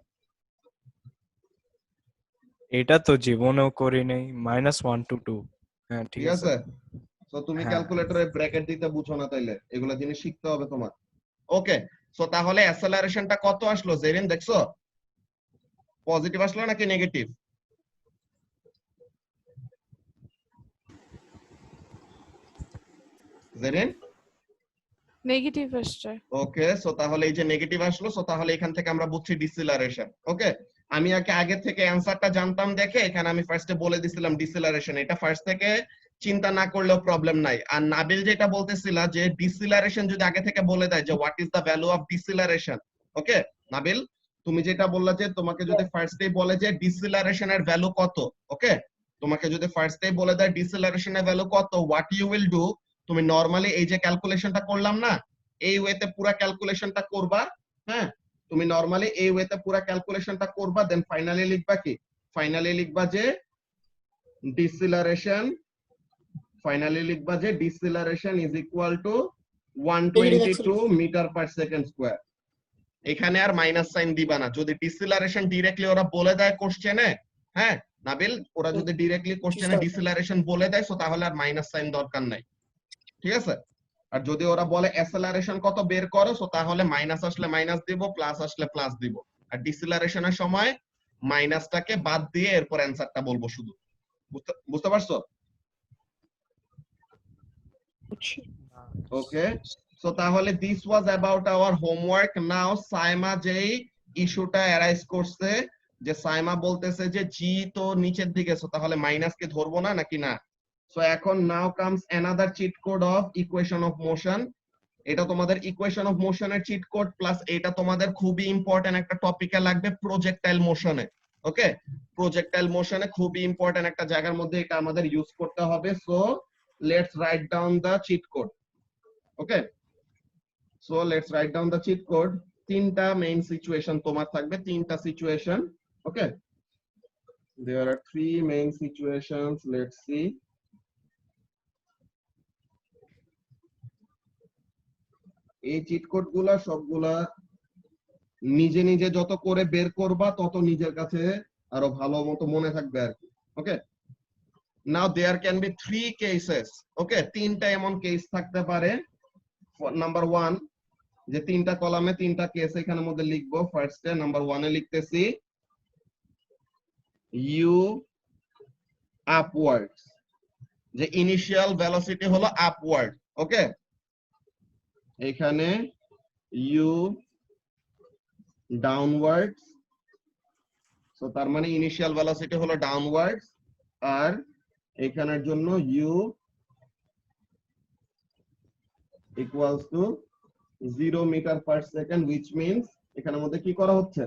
S5: এটা তো জীবনেও করি নাই। -1 to 2। হ্যাঁ ঠিক
S1: ঠিক
S5: আছে।
S1: আছে, তো তুমি
S5: হ্যাঁ।
S1: ক্যালকুলেটরে ব্র্যাকেট দিতে বুঝো না, তাইলে এগুলা জিনিস শিখতে হবে তোমার। ওকে, সো তাহলে অ্যাসেলারেশনটা কত আসলো জেরিন দেখছো? পজিটিভ আসলো নাকি নেগেটিভ? জেরিন
S6: নেগেটিভ আসছে।
S1: ওকে, সো তাহলে এই যে নেগেটিভ আসলো, সো তাহলে এখান থেকে আমরা বুঝছি ডিসিলারেশন। ওকে, আমি আগে থেকে অ্যানসারটা জানতাম দেখে এখানে আমি ফার্স্টে বলে দিছিলাম ডিসিলারেশন। এটা ফার্স্ট থেকে চিন্তা না করলেও প্রবলেম নাই। আর নাবিল যেটা বলতেছিল যে ডিসিলারেশন যদি আগে থেকে বলে দেয় যে what is the value of deceleration. Okay Nabil, তুমি যেটা বললা যে তোমাকে যদি ফার্স্টেই বলে যে ডিসিলারেশনের ভ্যালু কত, ওকে তোমাকে যদি ফার্স্টেই বলে দেয় ডিসিলারেশনের ভ্যালু কত, হোয়াট ইউ উইল ডু, তুমি নরমালি এই যে ক্যালকুলেশনটা করলাম না, এই ওয়েতে পুরো ক্যালকুলেশনটা করবা। হ্যাঁ, তুমি নরমালি এই ওয়েতে পুরো ক্যালকুলেশনটা করবা, দেন ফাইনালি লিখবা কি, ফাইনালি লিখবা যে ডিসিলারেশন, ফাইনালি লিখবা যে deceleration is equal to 122 metre per second square. এখানে আর মাইনাস সাইন দিবা না। যদি ডিসিলারেশন ডিরেক্টলি ওরা বলে দেয় কোশ্চেনে, হ্যাঁ নাবিল, ওরা যদি ডিরেক্টলি কোশ্চেনে ডিসিলারেশন বলে দেয় সো তাহলে আর মাইনাস সাইন দরকার নাই, ঠিক আছে। আর যদি ওরা বলে অ্যাসেলারেশন কত বের করো, সো তাহলে মাইনাস আসলে মাইনাস দিব, প্লাস আসলে প্লাস দিব। আর ডিসিলারেশনের সময় মাইনাসটাকে বাদ দিয়ে এরপর অ্যানসারটা বলবো শুধু। বুঝতে পারছো? ওকে, সো তাহলে this was about our homework. Now Saima যেই ইস্যুটা অ্যারাইজ করছে, যে সাইমা বলতেছে যে জি তো নিচের দিকে, সো তাহলে মাইনাস কে ধরবো না নাকি না। সো এখন now comes another cheat code of equation of motion. এটা তোমাদের ইকুয়েশন অফ মোশনের চিট কোড, প্লাস এটা তোমাদের খুবই ইম্পর্টেন্ট একটা টপিকে লাগবে প্রজেক্টাইল মোশনে। ওকে, প্রজেক্টাইল মোশনে খুবই ইম্পর্টেন্ট একটা জায়গার মধ্যে এটা আমাদের ইউজ করতে হবে। So let's write down the cheat code. Okay, so let's write down the cheat code. তিনটা মেইন সিচুয়েশন তোমার থাকবে, তিনটা situation. Okay, there are three main situations. Let's see. এই চিট কোড গুলা সবগুলা নিজে নিজে যত করে বের করবা তত নিজের কাছে আরো ভালো মতো মনে থাকবে আর কি। Okay, now there can be three cases. Okay, তিনটা এমন কেস থাকতে পারে। নাম্বার ওয়ান, যে তিনটা কলামে তিনটা কেস এখানের মধ্যে লিখবো। ফার্স্টে নাম্বার ওয়ানে লিখতেছি ইউ আপওয়ার্ডস, যে ইনিশিয়াল ভেলোসিটি হলো আপওয়ার্ড। ওকে, এখানে ইউ ডাউনওয়ার্ডস, সো তার মানে ইনিশিয়াল ভেলোসিটি হলো ডাউনওয়ার্ডস। আর এখানের জন্য u equals to 0 metre per second, which means এখানের মধ্যে কি করা হচ্ছে,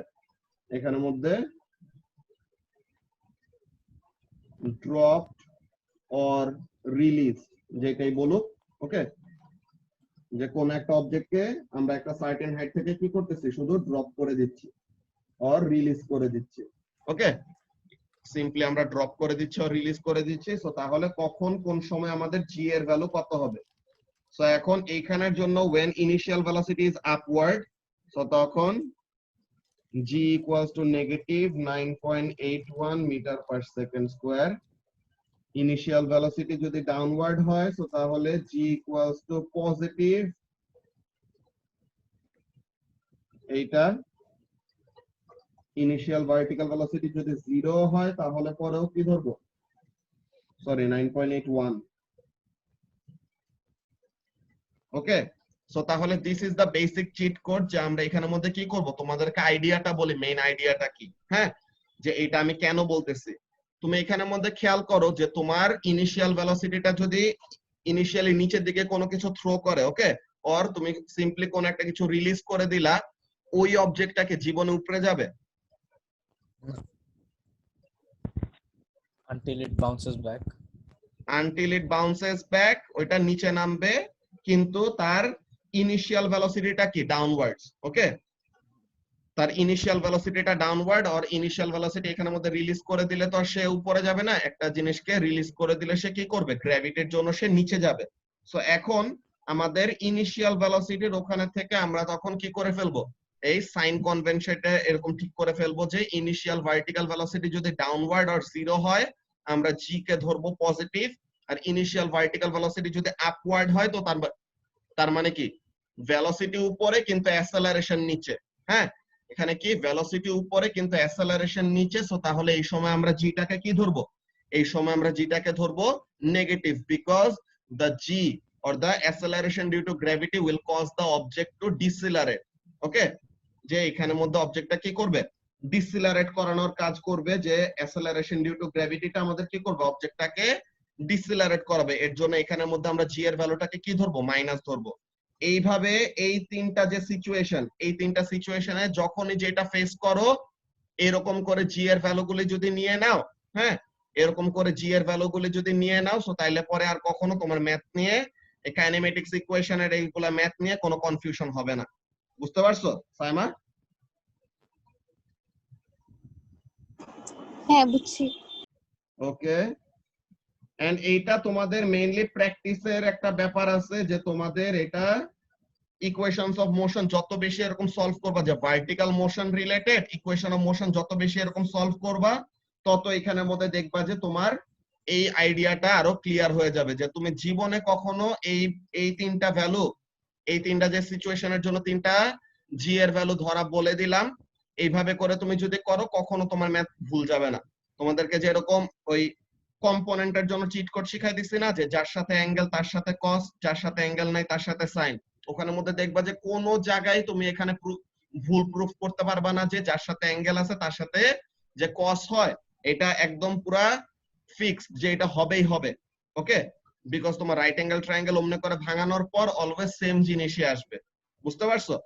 S1: এখানের মধ্যে ড্রপ অর রিলিজ যেটাই বলুক। ওকে, যে কোন একটা অবজেক্টকে আমরা একটা সার্টেন হাইট থেকে কি করতেছি, শুধু ড্রপ করে দিচ্ছি অর রিলিজ করে দিচ্ছি। ওকে, সিম্পলি আমরা ড্রপ করে দিচ্ছি অর রিলিজ করে দিচ্ছি। সো তাহলে কখন কোন সময় আমাদের জি এর ভ্যালু কত হবে। সো এখন এইখানের জন্য when initial velocity is upward, so তখন g equals to negative 9.81 meter per second square. Initial velocity যদি ডাউনওয়ার্ড হয় সো তাহলে g equals to positive, এইটা ইনিশিয়াল ভার্টিক্যাল ভেলোসিটি যদি 0 হয় তাহলে পরেও কি ধরবো, সরি 9.81। ওকে, সো তাহলে this is the basic cheat code, যে আমরা এখানের মধ্যে কি করব, তোমাদেরকে আইডিয়াটা বলি, মেইন আইডিয়াটা কি। হ্যাঁ, যে এটা আমি কেন বলতেছি, তুমি এখানের মধ্যে খেয়াল করো যে তোমার ইনিশিয়াল ভেলোসিটিটা যদি ইনিশিয়ালি নিচের দিকে কোনো কিছু থ্রো করে, ওকে, অর তুমি সিম্পলি কোন একটা কিছু রিলিজ করে দিলা, ওই অবজেক্টটাকে জীবনে উপরে যাবে
S5: until it bounces back.
S1: Until it bounces back, ওইটা নিচে নামবে, কিন্তু তার ইনিশিয়াল ভেলোসিটিটা কি ডাউনওয়ার্ডস। ওকে, তার ইনিশিয়াল ভেলোসিটিটা ডাউনওয়ার্ড, আর ইনিশিয়াল ভেলোসিটি এখানের মধ্যে রিলিজ করে দিলে তো সে উপরে যাবে না, একটা জিনিসকে রিলিজ করে দিলে সে কি করবে, গ্র্যাভিটির জন্য সে নিচে যাবে। সো এখন আমাদের ইনিশিয়াল ভেলোসিটির ওখানে থেকে আমরা তখন কি করে ফেলবো, এই সাইন কনভেনশনটা এরকম ঠিক করে ফেলবো যে ইনিশিয়াল ভার্টিক্যাল ভেলোসিটি যদি ডাউনওয়ার্ড আর 0 হয় আমরা জি কে ধরবো পজিটিভ, আর ইনিশিয়াল ভার্টিক্যাল ভেলোসিটি যদি আপওয়ার্ড হয় তো তার মানে কি ভেলোসিটি উপরে কিন্তু অ্যাসেলারেশন নিচে। হ্যাঁ, এখানে কি ভেলোসিটি উপরে কিন্তু অ্যাসেলারেশন নিচে, সো তাহলে এই সময় আমরা জিটাকে কি ধরবো, এই সময় আমরা জিটাকে ধরবো negative, because the G or the acceleration due to gravity will cause the object to decelerate. Okay, যে এখানের মধ্যে অবজেক্টটা কি করবে, ডিসিলারেট করানোর কাজ করবে, যে অ্যাসেলারেশন ডিউ টু গ্র্যাভিটিটা আমাদের কি করবে, অবজেক্টটাকে ডিসিলারেট করাবে। এর জন্য এখানের মধ্যে আমরা জি এর ভ্যালুটাকে কি ধরবো, মাইনাস ধরবো। এইভাবে এই তিনটা যে সিচুয়েশন, এই তিনটা সিচুয়েশনে যখনই যেটা ফেস করো এরকম করে জি এর ভ্যালুগুলি যদি নিয়ে নাও, হ্যাঁ এরকম করে জি এর ভ্যালুগুলি যদি নিয়ে নাও, সো তাইলে পরে আর কখনো তোমার ম্যাথ নিয়ে এই কাইনেমেটিক্স ইকুয়েশনের এইগুলা ম্যাথ নিয়ে কোনো কনফিউশন হবে না। বুঝতে পারছো সাইমা?
S8: হ্যাঁ বুঝছি।
S1: ওকে, এন্ড এইটা তোমাদের মেইনলি প্র্যাকটিসের একটা ব্যাপার আছে, যে তোমাদের এটা ইকুয়েশনস অফ মোশন যত বেশি এরকম সলভ করবা, যে vertical motion related equation of motion যত বেশি এরকম সলভ করবা, তত এখানের মধ্যে দেখবা যে তোমার এই আইডিয়াটা আরো ক্লিয়ার হয়ে যাবে, যে তুমি জীবনে কখনো এই তিনটা ভ্যালু, এই তিনটা যে সিচুয়েশনের জন্য তিনটা জি এর ভ্যালু ধরা বলে দিলাম, এইভাবে করে তুমি যদি করো কখনো তোমার ম্যাথ ভুল যাবে না। তোমাদেরকে যে এরকম ওই কম্পোনেন্টের জন্য চিট কোড শিখাই দিছি না, যে যার সাথে অ্যাঙ্গেল তার সাথে কস, যার সাথে অ্যাঙ্গেল নাই তার সাথে সাইন, ওখানের মধ্যে দেখবা যে কোনো জায়গায় তুমি এখানে ভুল প্রুফ করতে পারবা না, যে যার সাথে অ্যাঙ্গেল আছে তার সাথে যে কস হয় এটা একদম পুরা ফিক্সড, যে এটা হবেই হবে। ওকে, বিকজ তোমার রাইট অ্যাঙ্গেল ট্রায়াঙ্গেল অমনে করে ভাঙানোর পর অলওয়েজ সেম জিনিসই আসবে। বুঝতে পারছো?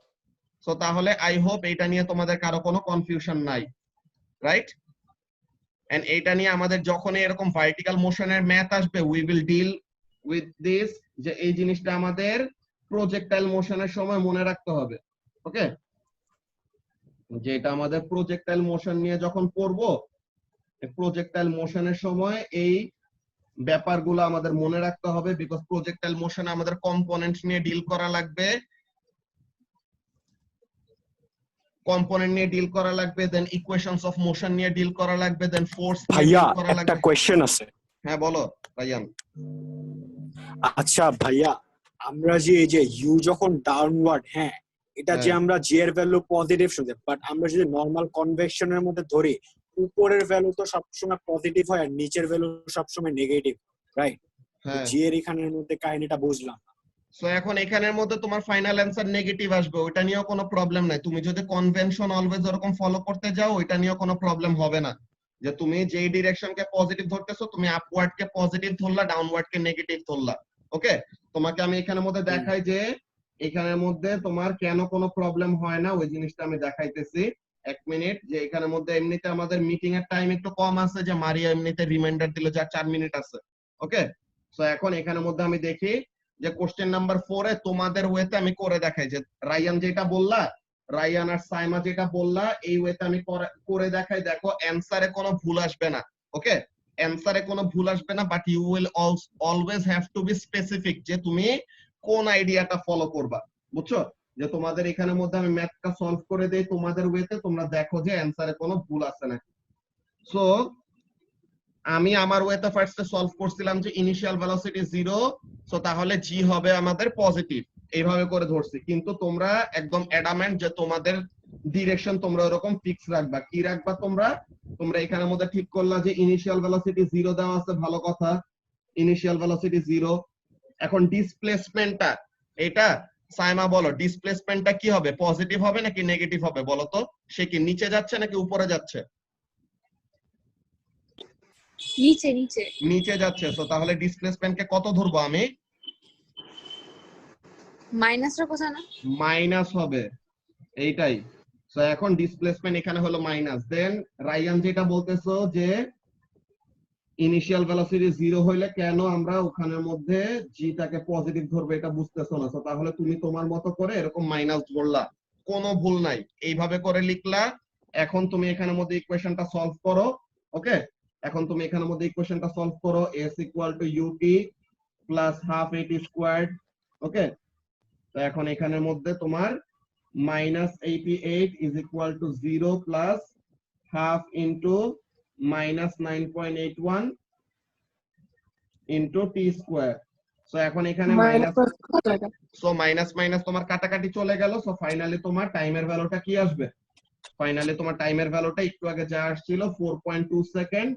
S1: সো তাহলে আই হোপ এটা নিয়ে তোমাদের কারো কোনো কনফিউশন নাই, রাইট? এন্ড এইটা নিয়ে আমাদের যখন এরকম ভার্টিক্যাল মোশনের ম্যাথ আসবে, we will deal with this, যে এই জিনিসটা আমাদের প্রজেক্টাইল মোশনের সময় মনে রাখতে হবে। ওকে, যে এটা আমাদের প্রজেক্টাইল মোশন নিয়ে যখন পড়বো, প্রজেক্টাইল মোশনের সময় এই ব্যাপারগুলো আমাদের মনে রাখতে হবে, বিকজ প্রজেক্টাইল মোশনে আমাদের কম্পোনেন্ট নিয়ে ডিল করা লাগবে, কম্পোনেন্ট নিয়ে ডিল করা লাগবে, দেন ইকুয়েশনস অফ মোশন নিয়ে ডিল করা লাগবে, দেন ফোর্স নিয়ে
S3: ভাইয়া
S1: ডিল করা
S3: একটা
S1: লাগবে।
S3: কোয়েশ্চেন আছে।
S1: হ্যাঁ বলো রায়ান।
S3: আচ্ছা ভাইয়া, আমরা যে এই যে ইউ যখন ডাউনওয়ার্ড, হ্যাঁ এটা যে
S1: হ্যাঁ।
S3: আমরা জি এর ভ্যালু পজিটিভ শুনছি, বাট আমরা যদি নরমাল কনভেকশনের মধ্যে ধরি, উপরের ভ্যালু তো সবসময় পজিটিভ হয় আর নিচের ভ্যালু সবসময় নেগেটিভ, রাইট?
S1: হ্যাঁ,
S3: জি এর এখানের মধ্যে কাহিনীটা বুঝলাম।
S1: সো এখন এখানের মধ্যে তোমার ফাইনাল অ্যান্সার নেগেটিভ আসবে, ওইটা নিয়েও কোনো প্রবলেম নাই। তুমি যদি কনভেনশন অলওয়েজ এরকম ফলো করতে যাও, ওইটা নিয়েও কোনো প্রবলেম হবে না, যে তুমি যেই ডিরেকশনকে পজিটিভ ধরতেছো তুমি আপওয়ার্ড কে পজিটিভ ধরলা, ডাউনওয়ার্ড কে নেগেটিভ ধরলা। ওকে, তোমাকে আমি এখানের মধ্যে দেখাই যে এখানের মধ্যে তোমার কেন কোনো প্রবলেম হয় না, ওই জিনিসটা আমি দেখাইতেছি। এক মিনিট, যে এখানের মধ্যে এমনিতে আমাদের মিটিং এর টাইম একটু কম আছে, যে মারিয়া এমনিতে রিমাইন্ডার দিল যে 4 মিনিট আছে। ওকে, সো এখন এখানের মধ্যে আমি দেখি যে কোশ্চেন নাম্বার 4 এ তোমাদের ওয়েতে আমি করে দেখাই, যে রায়ান যেটা বললা, রায়ান আর সাইমা যেটা বললা, এই ওয়েতে আমি করে দেখাই। দেখো অ্যানসারে কোনো ভুল আসবে না। ওকে, অ্যানসারে কোনো ভুল আসবে না, but you will always have to be specific, যে তুমি কোন আইডিয়াটা ফলো করবা। বুঝছো? যে তোমাদের এখানের মধ্যে আমি ম্যাথটা সলভ করে দেই তোমাদের ওয়েতে, তোমরা দেখো যে অ্যানসারে কোনো ভুল আছে নাকি। সো আমি আমার ওয়েতে ফার্স্টে সলভ করছিলাম যে ইনিশিয়াল ভেলোসিটি 0, সো তাহলে জি হবে আমাদের পজিটিভ, এইভাবে করে ধরছি। কিন্তু তোমরা একদম অ্যাডামেন্ট যে তোমাদের ডিরেকশন তোমরা এরকম ফিক্স রাখবা। কি রাখবা তোমরা? তোমরা এখানের মধ্যে ঠিক করলা যে ইনিশিয়াল ভেলোসিটি 0 দেওয়া আছে, ভালো কথা, ইনিশিয়াল ভেলোসিটি 0। এখন ডিসপ্লেসমেন্টটা, এটা সাইমা বলো, ডিসপ্লেসমেন্টটা কি হবে, পজিটিভ হবে নাকি নেগেটিভ হবে বলো তো? সে কি নিচে যাচ্ছে নাকি উপরে যাচ্ছে?
S8: নিচে নিচে
S1: নিচে যাচ্ছে। সো তাহলে ডিসপ্লেসমেন্টকে কত ধরবো আমি?
S8: মাইনাসের কথা না,
S1: মাইনাস হবে, এইটাই। সো এখন ডিসপ্লেসমেন্ট এখানে হলো মাইনাস। দেন রায়ান যেটা বলতেছো যে ইনিশিয়াল ভেলোসিটি 0 হইলে কেন আমরা ওখানের মধ্যে জিটাকে পজিটিভ ধরবো, এটা বুঝতেছো না। সো তাহলে তুমি তোমার মতো করে এরকম মাইনাস ধরলা, কোনো ভুল নাই, এইভাবে করে লিখলা। এখন তুমি এখানের মধ্যে ইকুয়েশনটা সলভ করো। ওকে, এখন তুমি এখানের মধ্যে ইকুয়েশনটা সলভ করো, s = ut plus half at squared. Okay, তো এখন এখানের মধ্যে তোমার -88 = 0 plus half into -9.81 into t square. So এখন এখানে মাইনাস, সো মাইনাস মাইনাস তোমার কাটাকাটি চলে গেল। সো ফাইনালি তোমার টাইমের ভ্যালুটা কি আসবে? ফাইনালি তোমার টাইমের ভ্যালুটা একটু আগে যা আসছিল 4.2 সেকেন্ড,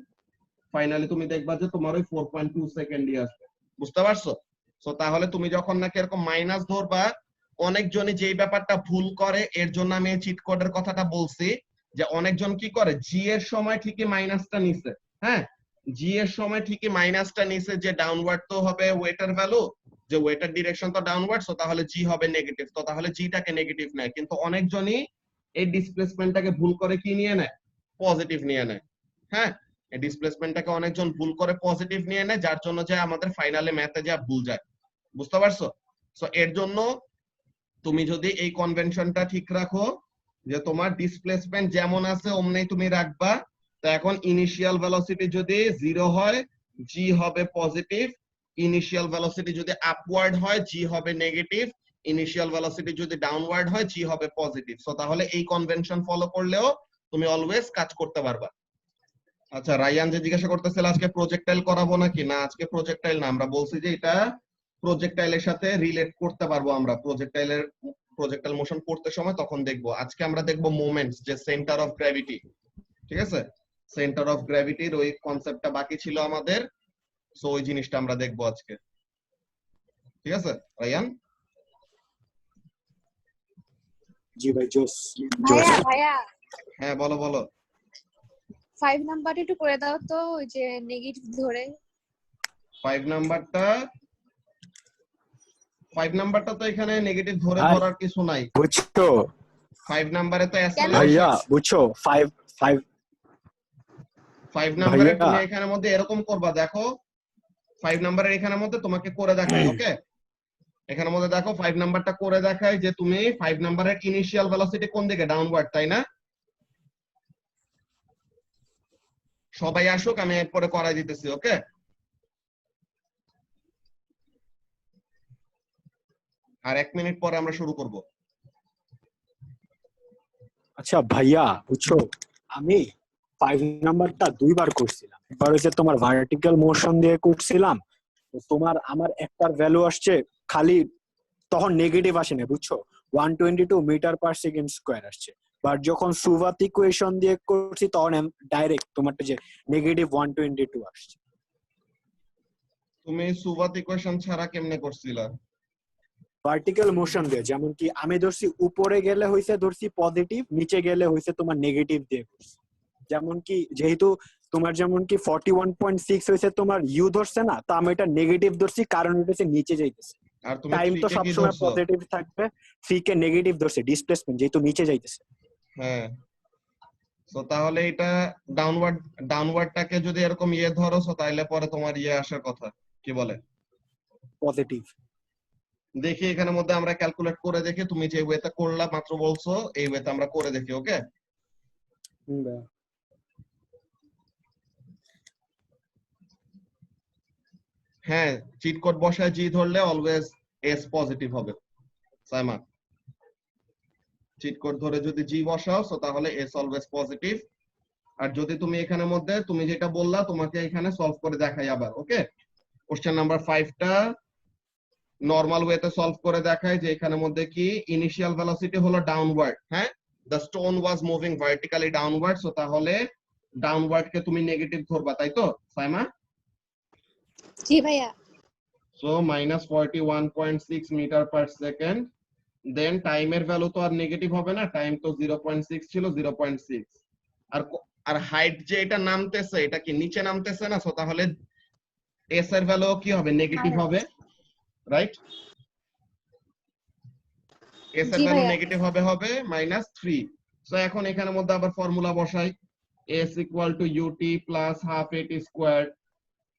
S1: ফাইনালি তুমি দেখবা যে তোমার ওই 4.2 সেকেন্ডই আসবে। বুঝতে পারছো? সো তাহলে তুমি যখন নাকি এরকম মাইনাস ধরবা, অনেকজনই যেই ব্যাপারটা ভুল করে, এর জন্য আমি চিট কোডের কথাটা বলছি, যে অনেকজন কি করে জি এর সময় ঠিকই মাইনাসটা নিছে, হ্যাঁ জি এর সময় ঠিকই মাইনাসটা নিছে, যে ডাউনওয়ার্ড তো হবে ওয়েটার ভ্যালু, যে ওয়েটার ডিরেকশন তো ডাউনওয়ার্ড, সো তাহলে জি হবে নেগেটিভ, তো তাহলে জিটাকে নেগেটিভ নেয়। কিন্তু অনেকজনই এই ডিসপ্লেসমেন্টটাকে ভুল করে কি নিয়ে নেয়, পজিটিভ নিয়ে নেয়। হ্যাঁ, এই ডিসপ্লেসমেন্টটাকে অনেকজন ভুল করে পজিটিভ নিয়ে নেয়, যার জন্য যে আমাদের ফাইনালে ম্যাথে যা ভুল যায়। বুঝতে পারছো? সো এর জন্য তুমি যদি এই কনভেনশনটা ঠিক রাখো, যে তোমার ডিসপ্লেসমেন্ট যেমন আছে অমনি তুমি রাখবা, তো এখন ইনিশিয়াল ভেলোসিটি যদি 0 হয় জি হবে পজিটিভ, ইনিশিয়াল ভেলোসিটি যদি আপওয়ার্ড হয় জি হবে নেগেটিভ, ইনিশিয়াল ভেলোসিটি যদি ডাউনওয়ার্ড হয় জি হবে পজিটিভ। সো তাহলে এই কনভেনশন ফলো করলেও তুমি অলওয়েজ কাজ করতে পারবা। আচ্ছা, রায়ান যে জিজ্ঞাসা করতেছিল আজকে প্রজেক্টাইল করাবো নাকি, না আজকে প্রজেক্টাইল না, আমরা বলছি যে এটা প্রজেক্টাইলের সাথে রিলেট করতে পারবো আমরা, প্রজেক্টাইল মোশন করতে সময় তখন দেখবো। আজকে আমরা দেখবো মোমেন্টস, যে সেন্টার অফ গ্র্যাভিটি, ঠিক আছে, সেন্টার অফ গ্র্যাভিটির ওই কনসেপ্টটা বাকি ছিল আমাদের, সো ওই জিনিসটা আমরা দেখবো আজকে। ঠিক আছে রায়ান?
S3: জি ভাই, জোস জোস।
S8: ভাইয়া ভাইয়া
S1: হ্যাঁ বলো বলো।
S8: 5 নাম্বারটা একটু করে দাও তো, ওই যে নেগেটিভ ধরে।
S1: 5 নাম্বারটা তো এখানে নেগেটিভ ধরে
S3: আর
S1: ধরার কিছু নাই।
S3: বুঝছো
S1: 5 নাম্বারে তো
S3: ভাইয়া,
S1: অ্যাসেলারেশন।
S3: বুঝছো
S1: 5 নাম্বারে
S3: ভাইয়া
S1: তুমি এখানের মধ্যে এরকম করবা, দেখো 5 নাম্বারের এখানের মধ্যে তোমাকে করে দেখাই, ওকে এখানের মধ্যে দেখো 5 নাম্বারটা করে দেখাই, যে তুমি 5 নাম্বারের ইনিশিয়াল ভেলোসিটি কোন দিকে, ডাউনওয়ার্ড, তাই না? সবাই আসুক, আমি এরপরে করাই দিতেছি, ওকে আর 1 মিনিট পরে আমরা শুরু করব।
S3: আচ্ছা ভাইয়া, বুঝছো আমি 5 নাম্বারটা 2 বার করছিলাম। একবার হচ্ছে তোমার ভার্টিক্যাল মোশন দিয়ে করছিলাম, তো তোমার আমার একটার ভ্যালু আসছে খালি, তখন নেগেটিভ আসে না, বুঝছো 122 মিটার পার সেকেন্ড স্কয়ার আসছে। বাট যখন সুভাত ইকুয়েশন দিয়ে করছি তখন ডাইরেক্ট তোমারটা যে নেগেটিভ 122 আসছে।
S1: তুমি সুভাত ইকুয়েশন ছাড়া কেমনে করছিলা?
S3: ভার্টিক্যাল মোশন দিয়ে, যেমন কি আমি ধরছি উপরে গেলে হইছে ধরছি পজিটিভ, নিচে গেলে হইছে তোমার নেগেটিভ দিয়ে করছি। যেমন কি যেহেতু তোমার যেমন কি 41.6 হইছে তোমার ইউ ধরছে না, তো আমি এটা নেগেটিভ ধরছি কারণ এটা হচ্ছে নিচে যাইতেছে।
S1: আর তুমি
S3: টাইম তো
S1: 3 কে কি
S3: সবসময়
S1: ধরছো?
S3: পজিটিভ থাকবে, 3 কে নেগেটিভ ধরছে ডিসপ্লেসমেন্ট যেহেতু নিচে যাইতেছে।
S1: হ্যাঁ, সো তাহলে এটা ডাউনওয়ার্ডটাকে যদি এরকম ইয়ে ধরো, সো তাহলে পরে তোমার ইয়ে আসার কথা, কি বলে
S3: পজিটিভ।
S1: দেখি এখানের মধ্যে আমরা ক্যালকুলেট করে দেখি, তুমি যে ওয়েতে করলা মাত্র বলছো এই ওয়েতে আমরা করে দেখি, ওকে হ্যাঁ চিট কোড বসায় জি ধরলে অলওয়েজ এস পজিটিভ হবে। সাইমা, চিট কোড ধরে যদি জি বসাও সো তাহলে এস অলওয়েজ পজিটিভ। আর যদি তুমি এখানের মধ্যে তুমি যেটা বললা তোমাকে এখানে সলভ করে দেখাই আবার, ওকে কোশ্চেন নাম্বার 5টা নরমাল ওয়েতে সলভ করে দেখাই, যে এখানের মধ্যে কি ইনিশিয়াল ভেলোসিটি হলো ডাউনওয়ার্ড, হ্যাঁ the stone was moving vertically downward, so তাহলে ডাউনওয়ার্ড কে তুমি নেগেটিভ ধরবা, তাই তো সাইমা?
S8: জি ভাইয়া।
S1: সো -41.6 মিটার পার সেকেন্ড, দেন টাইমের ভ্যালু তো আর নেগেটিভ হবে না, টাইম তো 0.6 ছিল, 0.6 আর হাইট যে এটা নামতেছে এটা কি নিচে নামতেছে না, সো তাহলে এস এর ভ্যালু কি হবে, নেগেটিভ হবে, রাইট? এস এর
S8: জি
S1: ভ্যালু
S8: ভাইয়া।
S1: নেগেটিভ হবে -3। সো এখন এখানের মধ্যে আবার ফর্মুলা বসাই, s = ut + ½ at স্কয়ার,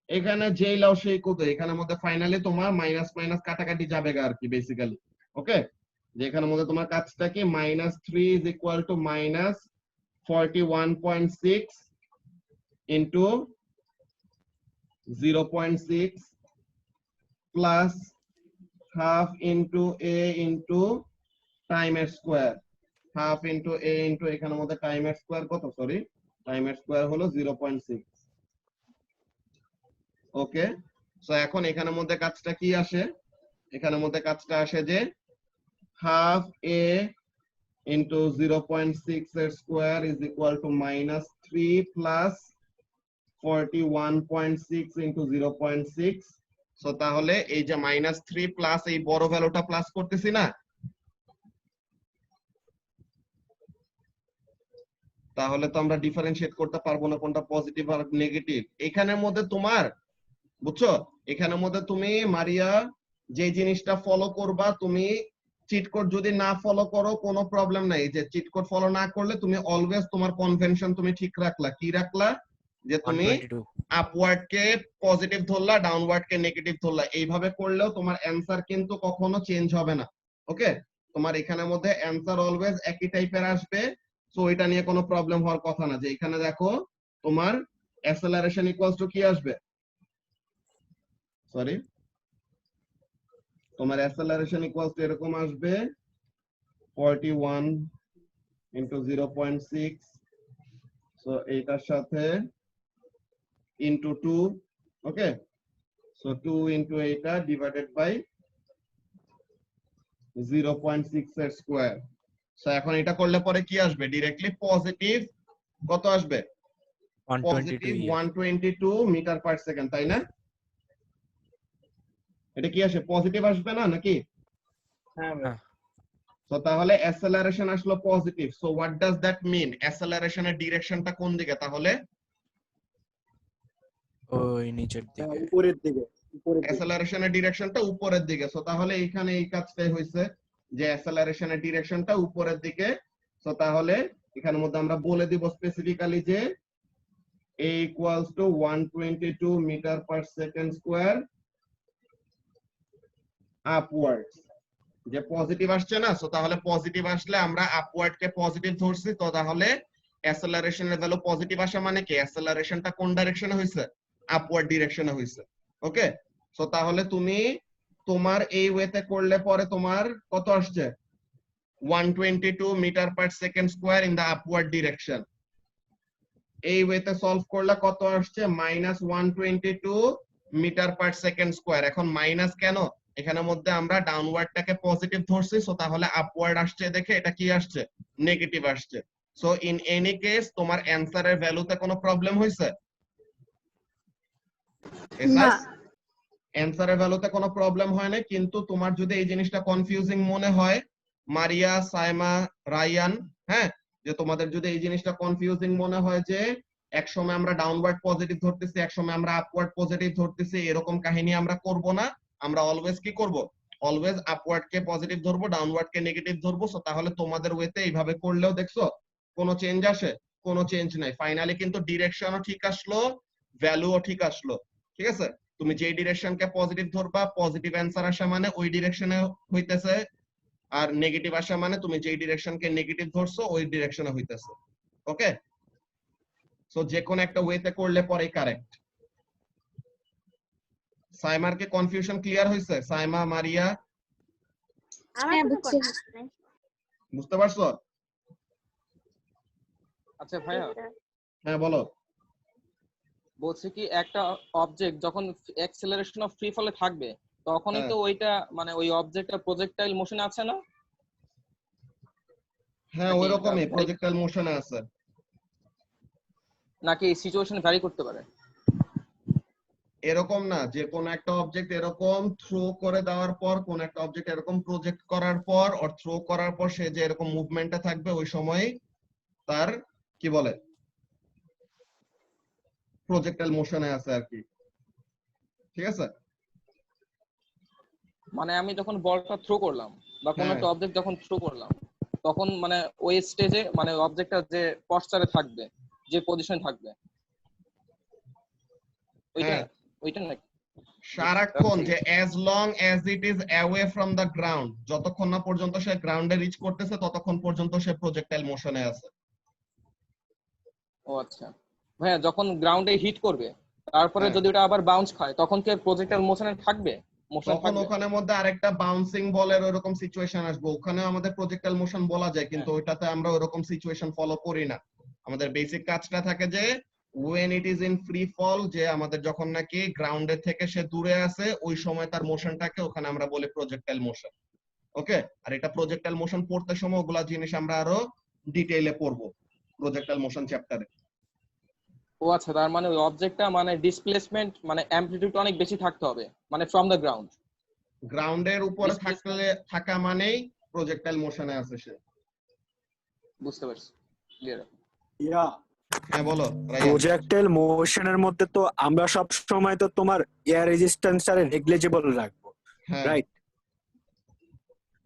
S1: এখানে যেই লাও সেই কত, এখানের মধ্যে ফাইনালি তোমার মাইনাস মাইনাস কাটাকাটি যাবে আর কি বেসিক্যালি, ওকে যে এখানের মধ্যে তোমার কাজটা কি -3 = -41.6 into 0.6 plus half into a into time square, half into a into এখানের মধ্যে time square কত, সরি time square হলো 0.6, ওকে সো এখন এখানের মধ্যে কাজটা কি আসে, এখানের মধ্যে কাজটা আসে যে half a into 0.6 এর square is equal to -3 plus 41.6 into 0.6 so তাহলে এই যে -3 প্লাস এই বড় ভ্যালুটা প্লাস করতেছি না, তাহলে তো আমরা ডিফারেন্সিয়েট করতে পারবো না কোনটা পজিটিভ আর নেগেটিভ। এখানের মধ্যে তোমার, বুঝছো, এখানের মধ্যে তুমি মারিয়া যে জিনিসটা ফলো করবা, তুমি চিট কোড যদি না ফলো করো কোনো প্রবলেম নাই, যে চিট কোড ফলো না করলে তুমি অলওয়েজ তোমার কনভেনশন তুমি ঠিক রাখলা। কি রাখলা? যে তুমি
S5: 122
S1: আপওয়ার্ড কে পজিটিভ ধরলা, ডাউনওয়ার্ড কে নেগেটিভ ধরলা। এইভাবে করলেও তোমার অ্যানসার কিন্তু কখনো চেঞ্জ হবে না। ওকে, তোমার এখানের মধ্যে অ্যানসার অলওয়েজ একই টাইপের আসবে। সো এটা নিয়ে কোনো প্রবলেম হওয়ার কথা না। যে এখানে দেখো তোমার অ্যাসেলারেশন ইকুয়ালস টু কি আসবে, সরি, তোমার অ্যাসেলারেশন ইকুয়ালস টু এরকম আসবে 41 ইনটু 0.6, সো এইটার সাথে ইনটু 2, ওকে, সো 2 ইনটু এইটা ডিভাইডেড বাই 0.6 এর স্কয়ার। সো এখন এটা করলে পরে কি আসবে? ডাইরেক্টলি পজিটিভ কত আসবে? পজিটিভ
S5: 122
S1: 122 মিটার পার সেকেন্ড, তাই না? এটা কি আসে? পজিটিভ আসবে না নাকি?
S5: হ্যাঁ
S1: সো তাহলে অ্যাসেলারেশন আসলো positive. So what does that mean? অ্যাসেলারেশনের ডিরেকশনটা কোন দিকে তাহলে?
S5: ওই নিচের
S3: হ্যাঁ,
S5: দিকে।
S3: উপরের দিকে, উপরের দিকে।
S1: অ্যাসেলারেশনের ডিরেকশনটা উপরের দিকে। সো তাহলে এখানে এই কাজটাই হয়েছে যে অ্যাসেলারেশনের ডিরেকশনটা উপরের দিকে। সো তাহলে এখানের মধ্যে আমরা বলে দিব স্পেসিফিক্যালি যে a equals to 122 metre per second square upwards. যে পজিটিভ আসছে না, সো তাহলে পজিটিভ আসলে আমরা আপওয়ার্ড কে পজিটিভ ধরছি। তো তাহলে অ্যাসেলারেশনের ভ্যালু পজিটিভ আসা মানে কি? অ্যাসেলারেশনটা কোন ডাইরেকশনে হইছে? আপওয়ার্ড ডিরেকশনে হইছে। ওকে, সো তাহলে তুমি তোমার এই ওয়েতে করলে পরে তোমার কত আসছে? 122 metre per second square in the upward direction. এই ওয়েতে সলভ করলে কত আসছে? -122 মিটার পার সেকেন্ড স্কয়ার। এখন মাইনাস কেন? এখানের মধ্যে আমরা ডাউনওয়ার্ডটাকে পজিটিভ ধরছি, সো তাহলে আপওয়ার্ড আসছে দেখে এটা কি আসছে? নেগেটিভ আসছে। সো ইন এনি কেস তোমার অ্যানসারের ভ্যালুতে কোনো প্রবলেম হইছে?
S6: না।
S1: অ্যানসারের ভ্যালুতে কোনো প্রবলেম হয় না। কিন্তু তোমার যদি এই জিনিসটা কনফিউজিং মনে হয়, মারিয়া, সাইমা, রায়ান, হ্যাঁ, যে তোমাদের যদি এই জিনিসটা কনফিউজিং মনে হয় যে এক সময় আমরা ডাউনওয়ার্ড পজিটিভ ধরতেছি, এক সময় আমরা আপওয়ার্ড পজিটিভ ধরতেছি, এরকম কাহিনী আমরা করব না। আমরা অলওয়েজ কি করব? অলওয়েজ আপওয়ার্ড কে পজিটিভ ধরবো, ডাউনওয়ার্ড কে নেগেটিভ ধরবো। সো তাহলে তোমাদের ওয়েতে এইভাবে করলেও দেখছো কোনো চেঞ্জ আসে? কোনো চেঞ্জ নাই। ফাইনালি কিন্তু ডিরেকশনও ঠিক আসলো, ভ্যালুও ঠিক আসলো। ঠিক আছে, তুমি যে ডিরেকশনকে পজিটিভ ধরবা, পজিটিভ অ্যানসার আসা মানে ওই ডিরেকশনে হইতেছে, আর নেগেটিভ আসা মানে তুমি যে ডিরেকশনকে নেগেটিভ ধরছো ওই ডিরেকশনে হইতেছে। ওকে, সো যে কোন একটা ওয়েতে করলে পরে কারেক্ট। সাইমার কি কনফিউশন ক্লিয়ার হইছে? সাইমা, মারিয়া,
S2: আমার
S8: হ্যাঁ,
S2: কোনো
S8: বুঝছি।
S2: কথা নাই।
S1: বুঝতে পারছো?
S9: আচ্ছা ভাইয়া,
S1: হ্যাঁ বলো।
S9: বলছি কি একটা অবজেক্ট যখন অ্যাক্সেলারেশন অফ ফ্রি ফলে থাকবে তখনই
S1: হ্যাঁ।
S9: তো ওইটা মানে ওই অবজেক্টটা প্রজেক্টাইল মোশনে আছে না?
S1: হ্যাঁ,
S9: নাকি
S1: ওইরকমই
S9: এটা
S1: প্রজেক্টাইল মোশনে আছে।
S9: নাকি এই সিচুয়েশন ভ্যারি করতে পারে?
S1: এরকম না যে কোন একটা অবজেক্ট এরকম থ্রো করে দেওয়ার পর, কোন একটা অবজেক্ট এরকম প্রজেক্ট করার পর আর থ্রো করার পর সে যে এরকম মুভমেন্টে থাকবে, ওই সময় তার কি বলে প্রজেক্টাইল মোশনে আছে আর কি। ঠিক আছে,
S9: মানে আমি যখন বলটা থ্রো করলাম বা কোনো
S1: হ্যাঁ।
S9: একটা অবজেক্ট যখন থ্রো করলাম তখন মানে ওই স্টেজে মানে অবজেক্টটা যে পশ্চারে থাকবে, যে পজিশন থাকবে, ওইটা
S1: হ্যাঁ,
S9: ওইটা নাকি?
S1: সারাক্ষণ যে as long as it is away from the ground, যতক্ষণ না পর্যন্ত সে গ্রাউন্ডে রিচ করতেছে ততক্ষণ পর্যন্ত সে প্রজেক্টাইল মোশনে আছে।
S9: ও আচ্ছা ভাইয়া, যখন গ্রাউন্ডে হিট করবে তারপরে
S1: হ্যাঁ।
S9: যদি ওটা আবার বাউন্স খায় তখন কি প্রজেক্টাইল মোশনে থাকবে? মোশন
S1: তখন
S9: থাকবে?
S1: ওখানে মধ্যে আরেকটা বাউন্সিং বলের ওরকম সিচুয়েশন আসবে, ওখানে আমাদের প্রজেক্টাইল মোশন বলা যায়, কিন্তু ওইটাতে আমরা ওরকম সিচুয়েশন ফলো করি না। আমাদের বেসিক কাজটা থাকে যে when it is in free fall, যে আমাদের যখন নাকি গ্রাউন্ডের থেকে সে দূরে আছে ওই সময় তার মোশনটাকে ওখানে আমরা বলি প্রজেক্টাইল মোশন। ওকে, আর এটা প্রজেক্টাইল মোশন পড়তে সময় ওগুলা জিনিস আমরা আরো ডিটেইলে পড়বো প্রজেক্টাইল মোশন চ্যাপ্টারে।
S9: ও আচ্ছা, তার মানে ওই অবজেক্টটা মানে ডিসপ্লেসমেন্ট মানে অ্যামপ্লিটিউড অনেক বেশি থাকতে হবে, মানে ফ্রম দ্য গ্রাউন্ড।
S1: গ্রাউন্ডের উপরে
S9: Displacement-
S1: থাকা মানেই প্রজেক্টাইল মোশনে আছে সে।
S9: বুঝতে পারছি, ক্লিয়ার।
S3: ইয়া
S1: হ্যাঁ বলো রাইয়ান।
S3: প্রজেক্টাইল মোশনের মধ্যে তো আমরা সব সময় তো তোমার এয়ার রেজিস্ট্যান্স আর নেগলিজিবল রাখবো,
S1: হ্যাঁ
S3: রাইট?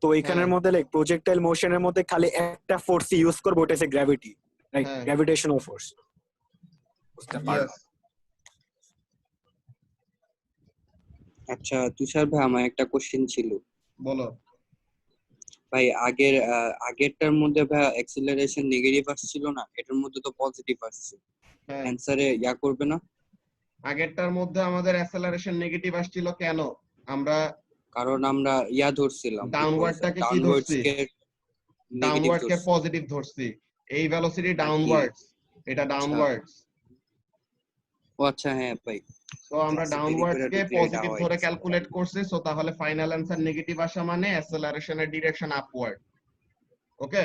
S3: তো এখানের
S1: হ্যাঁ।
S3: মধ্যে লাইক প্রজেক্টাইল মোশনের মধ্যে খালি একটা ফোর্স ইউজ করবো, ওটা হচ্ছে গ্র্যাভিটি, রাইট?
S1: হ্যাঁ।
S3: Gravitational force. বুঝতে
S1: Yes.
S3: পারলাম।
S10: আচ্ছা তুষার ভাই, আমার একটা কোশ্চেন ছিল।
S1: বলো।
S10: ভাই আগেরটার মধ্যে ভাই অ্যাক্সিলারেশন নেগেটিভ আসছিল না, এটার মধ্যে তো পজিটিভ আসছে,
S1: হ্যাঁ
S10: অ্যানসারে ইয়া করবে না?
S1: আগেরটার মধ্যে আমাদের অ্যাসেলারেশন নেগেটিভ আসছিল কেন? আমরা
S10: কারণ আমরা ইয়া ধরছিলাম
S1: ডাউনওয়ার্ডটাকে কি
S10: ডাউনওয়ার্ডস
S1: ধরছি?
S10: কে নেগেটিভ
S1: ডাউনওয়ার্ডকে
S10: ধরছি।
S1: পজিটিভ ধরছি। এই ভেলোসিটি
S10: নাকি?
S1: ডাউনওয়ার্ডস, এটা ডাউনওয়ার্ডস।
S10: ও আচ্ছা, হ্যাঁ ভাই।
S1: সো আমরা
S10: আচ্ছা,
S1: ডাউনওয়ার্ডস কে
S10: deliberately এটা
S1: পজিটিভ
S10: হয়
S1: ধরে
S10: গেছে।
S1: ক্যালকুলেট করছি। সো তাহলে ফাইনাল অ্যানসার নেগেটিভ আসা মানে অ্যাসেলারেশনের ডিরেকশন আপওয়ার্ড। ওকে?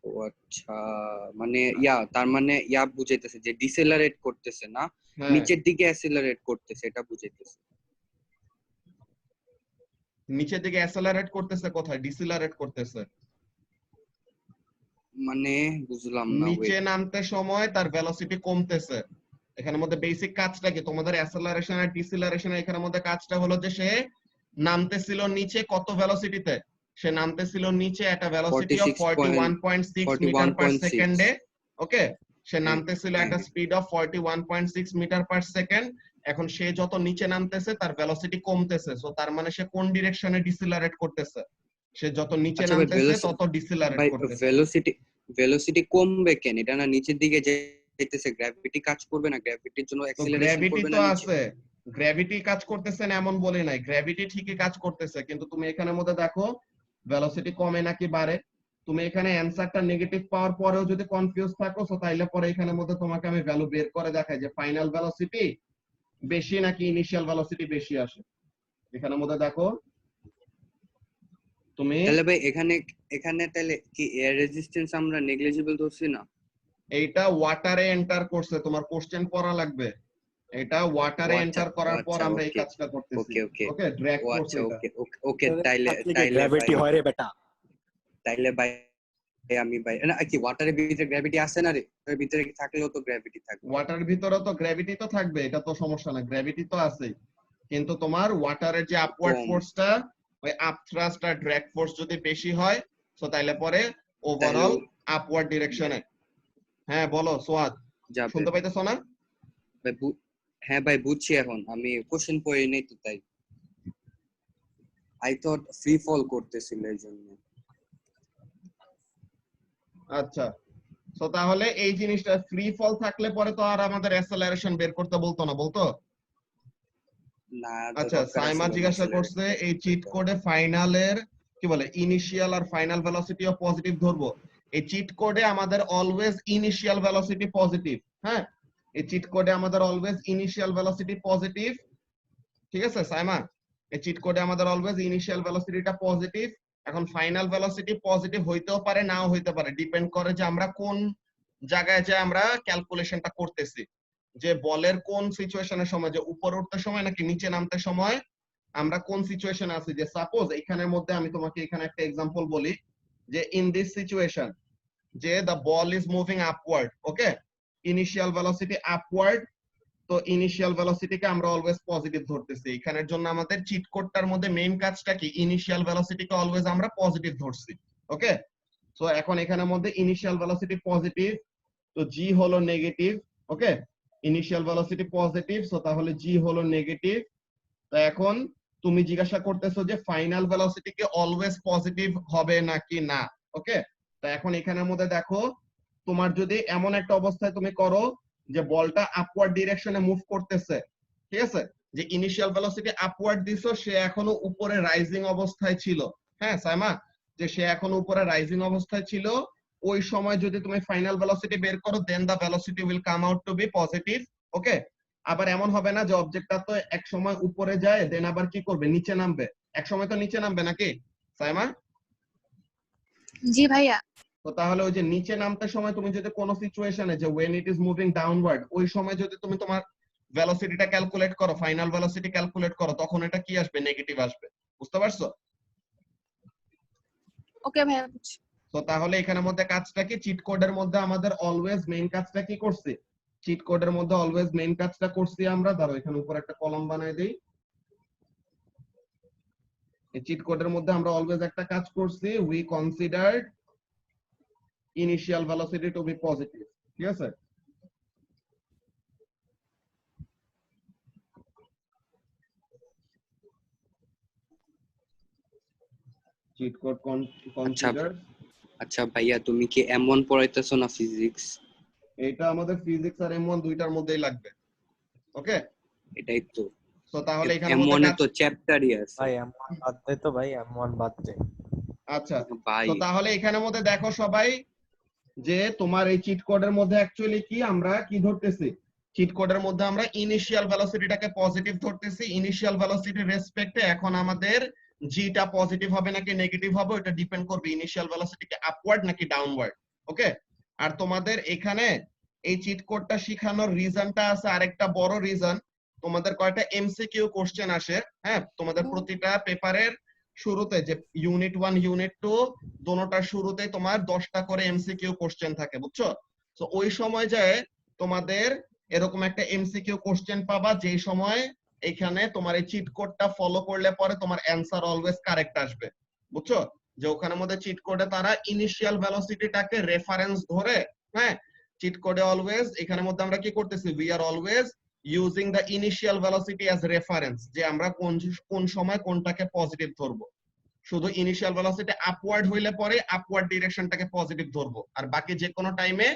S10: ও আচ্ছা, মানে ইয়া তার মানে ইয়া বুঝাইতেছে যে ডিসেলারেট করতেছে না,
S1: হ্যাঁ
S10: নিচের দিকে অ্যাসিলারেট করতেছে, এটা বুঝাইতেছে।
S1: নিচের দিকে অ্যাসেলারেট করতেছে, কোথায় ডিসেলারেট করতেছে?
S10: মানে বুঝলাম না।
S1: নিচে
S10: wait,
S1: নামতে সময় তার ভেলোসিটি কমতেছে। এখানের মধ্যে বেসিক কাজটা কি তোমাদের অ্যাসেলারেশন আর ডিসেলারেশন? এখানের মধ্যে কাজটা হলো যে সে নামতেছিল নিচে কত ভেলোসিটিতে? সে নামতেছিল নিচে একটা ভেলোসিটি অফ 41.6 মিটার পার
S10: 41.6
S1: সেকেন্ডে। ওকে, সে
S10: হ্যাঁ,
S1: নামতেছিল একটা
S10: হ্যাঁ।
S1: Speed of 41.6 metre per second. এখন সে যত নিচে নামতেছে তার ভেলোসিটি কমতেছে। সো তার মানে সে কোন ডিরেকশনে ডিসেলারেট করতেছে? সে যত নিচে
S10: আচ্ছা ভাই,
S1: নামতেছে তত ডিসেলারেট
S10: ভাই
S1: করতেছে।
S10: ভেলোসিটি কমবে কেন? এটা না নিচের দিকে যাইতেছে, গ্র্যাভিটি কাজ করবে না? গ্র্যাভিটির জন্য
S1: তো
S10: অ্যাক্সিলারেশন
S1: গ্র্যাভিটি
S10: করবে
S1: তো
S10: না নিচে?
S1: আছে, গ্র্যাভিটি কাজ করতেছে না এমন বলি নাই, গ্র্যাভিটি ঠিকই কাজ করতেছে, কিন্তু তুমি এখানের মধ্যে দেখো ভেলোসিটি কমে নাকি বাড়ে। তুমি এখানে অ্যানসারটা নেগেটিভ পাওয়ার পরেও যদি কনফিউজ থাকো, সো তাইলে পরে এখানের মধ্যে তোমাকে আমি ভ্যালু বের করে দেখাই যে ফাইনাল ভেলোসিটি বেশি নাকি ইনিশিয়াল ভেলোসিটি বেশি আসে। এখানের মধ্যে দেখো তুমি,
S10: তাহলে ভাই এখানে তাহলে কি এয়ার রেজিস্ট্যান্স আমরা নেগলিজিবল ধরছি না?
S1: এইটা ওয়াটারে এন্টার করছে, তোমার কোশ্চেন পড়া লাগবে। এটা ওয়াটারে
S10: ও আচ্ছা,
S1: এন্টার করার পর
S10: আচ্ছা,
S1: আমরা এই
S10: ওকে,
S1: কাজটা করতেছি।
S10: ওকে, ওকে,
S1: ওকে, ড্র্যাগ
S10: ও
S1: ফোর্স
S10: আচ্ছা,
S1: এটা।
S10: ওকে, ওকে, তাইলে
S3: গ্র্যাভিটি হয় রে বেটা।
S10: ভাই আমি ভাই না কি ওয়াটারের ভিতরে গ্র্যাভিটি আসে না রে? ওটার ভিতরে থাকলেও তো গ্র্যাভিটি থাকবে।
S1: ওয়াটারের ভিতরে তো গ্র্যাভিটি তো থাকবে, এটা তো সমস্যা না, গ্র্যাভিটি তো আছেই। কিন্তু তোমার ওয়াটারের যে আপওয়ার্ড
S10: কম।
S1: ফোর্সটা, ওই আপ থ্রাস্ট আর ড্র্যাগ ফোর্স যদি বেশি হয়, সো তাইলে পরে ওভারঅল আপওয়ার্ড ডিরেকশনে। হ্যাঁ বলো সোয়াদ,
S10: যাবে।
S1: শুনতে পাইতেছো না?
S10: ভাই হ্যাঁ ভাই বুঝছি, এখন আমি কোশ্চেন পড়ি নাই তো তাই। আই থট ফ্রি ফল করতেছিল এই জন্য।
S1: আচ্ছা, সো তাহলে এই জিনিসটা ফ্রি ফল থাকলে পরে তো আর আমাদের অ্যাসেলারেশন বের করতে বলতো না, বলতো?
S10: না
S1: আচ্ছা, সাইমা জিজ্ঞাসা করছে এই চিট কোডে ফাইনালের কি বলে ইনিশিয়াল আর ফাইনাল ভেলোসিটি অফ পজিটিভ ধরবো। এই চিট কোডে আমাদের অলওয়েজ ইনিশিয়াল ভেলোসিটি পজিটিভ। হ্যাঁ, এই চিট কোডে আমাদের অলওয়েজ ইনিশিয়াল ভেলোসিটি পজিটিভ। ঠিক আছে সাইমা, এই চিট কোডে আমাদের অলওয়েজ ইনিশিয়াল ভেলোসিটিটা পজিটিভ। এখন ফাইনাল ভেলোসিটি পজিটিভ হইতেও পারে, নাও হইতে পারে, ডিপেন্ড করে যে আমরা কোন জায়গায় যে আমরা ক্যালকুলেশনটা করতেছি, যে বলের কোন সিচুয়েশনের সময়, যে উপরে উঠতে সময় নাকি নিচে নামতে সময় আমরা কোন সিচুয়েশনে আছি। যে সাপোজ এইখানের মধ্যে আমি তোমাকে এখানে একটা এক্সাম্পল বলি, যে ইন দিস সিচুয়েশন যে the ball is moving upward, okay, initial velocity upward, তো ইনিশিয়াল ভেলোসিটিকে আমরা অলওয়েজ পজিটিভ ধরতেছি। এখানের জন্য আমাদের চিট কোডটার মধ্যে মেইন কাজটা কি, ইনিশিয়াল ভেলোসিটিকে অলওয়েজ আমরা পজিটিভ ধরছি। ওকে, সো এখন এখানের মধ্যে ইনিশিয়াল ভেলোসিটি পজিটিভ, তো জি হলো নেগেটিভ। ওকে, ইনিশিয়াল ভেলোসিটি পজিটিভ, সো তাহলে জি হলো নেগেটিভ। তো এখন তুমি জিজ্ঞাসা করতেছো যে ফাইনাল ভেলোসিটি কি অলওয়েজ পজিটিভ হবে নাকি না। ওকে, তো এখন এখানের মধ্যে দেখো, তোমার যদি এমন একটা অবস্থায় তুমি করো যে বলটা আপওয়ার্ড ডিরেকশনে মুভ করতেছে, ঠিক আছে, যে ইনিশিয়াল ভেলোসিটি আপওয়ার্ড দিছো, সে এখনো উপরে রাইজিং অবস্থায় ছিল। হ্যাঁ সাইমা, যে সে এখনো উপরে রাইজিং অবস্থায় ছিল, ওই সময় যদি তুমি ফাইনাল ভেলোসিটি বের করো, then the velocity will come out to be positive. Okay, আবার এমন হবে না যে অবজেক্টটা তো এক সময় উপরে যায় দেন আবার কি করবে, নিচে নামবে। এক সময় তো নিচে নামবে নাকি সাইমা?
S8: জি ভাইয়া।
S1: তো তাহলে ওই যে নিচে নামতে সময় তুমি যদি কোনো সিচুয়েশনে যে when it is moving downward ওই সময় যদি তুমি তোমার ভেলোসিটিটা ক্যালকুলেট করো, ফাইনাল ভেলোসিটি ক্যালকুলেট করো, তখন এটা কি আসবে? নেগেটিভ আসবে। বুঝতে পারছো?
S8: ওকে ভাইয়া বুঝছি।
S1: তো তাহলে এখানের মধ্যে কাজটা কি? চিট কোডের মধ্যে আমাদের অলওয়েজ মেইন কাজটা কি করছি? চিট কোডের মধ্যে অলওয়েজ মেইন কাজটা করছি আমরা। ধরো এখানে উপর একটা কলম বানাই দেই। এই চিট কোডের মধ্যে আমরা অলওয়েজ একটা কাজ করছি, we considered initial velocity to be positive। ঠিক আছে? Cheat code consider.
S10: আচ্ছা ভাইয়া, তুমি কি M1 পড়াইতেছো না ফিজিক্স?
S1: এটা আমাদের ফিজিক্স আর M1 দুইটার মধ্যেই লাগবে। ওকে,
S10: এটাই তো।
S1: সো তাহলে এখানে
S10: M1
S1: মধ্যে
S10: এ তো চ্যাপ্টারই আছে।
S5: ভাই M1 বাদ দে তো ভাই, M1 বাদ দে।
S1: আচ্ছা,
S10: ভাই
S1: তো তাহলে এখানের মধ্যে দেখো সবাই যে তোমার এই চিট কোডের মধ্যে অ্যাকচুয়ালি কি আমরা কি ধরতেছি? চিট কোডের মধ্যে আমরা ইনিশিয়াল ভেলোসিটিটাকে পজিটিভ ধরতেছি। ইনিশিয়াল ভেলোসিটির রেসপেক্টে এখন আমাদের জিটা পজিটিভ হবে নাকি নেগেটিভ হবে ওটা ডিপেন্ড করবে ইনিশিয়াল ভেলোসিটিকে আপওয়ার্ড নাকি ডাউনওয়ার্ড। ওকে, আর তোমাদের এখানে এই চিট কোডটা শেখানোর রিজনটা আছে আরেকটা বড় রিজন। তোমাদের কয়টা এমসিকিউ কোশ্চেন আসে, হ্যাঁ, তোমাদের প্রতিটা পেপারের শুরুতে যে ইউনিট 1 ইউনিট 2 দোনোটার শুরুতে তোমার 10টা করে এমসিকিউ কোশ্চেন থাকে, বুঝছো? তো ওই সময় যায় তোমাদের এরকম একটা এমসিকিউ কোশ্চেন পাবা যেই সময় এখানে তোমার এই চিট কোডটা ফলো করলে পরে তোমার অ্যানসার অলওয়েজ কারেক্ট আসবে, বুঝছো? যে ওখানের মধ্যে চিট কোডে তারা ইনিশিয়াল ভেলোসিটিটাকে রেফারেন্স ধরে, হ্যাঁ, চিট কোডে অলওয়েজ এখানের মধ্যে আমরা কি করতেছি? We are always using the initial velocity as reference, যে আমরা কোন সময় কোনটাকে পজিটিভ ধরবো। শুধু ইনিশিয়াল ভেলোসিটি আপওয়ার্ড হইলে পরে আপওয়ার্ড ডিরেকশনটাকে পজিটিভ ধরবো, আর বাকি যে কোনো টাইমে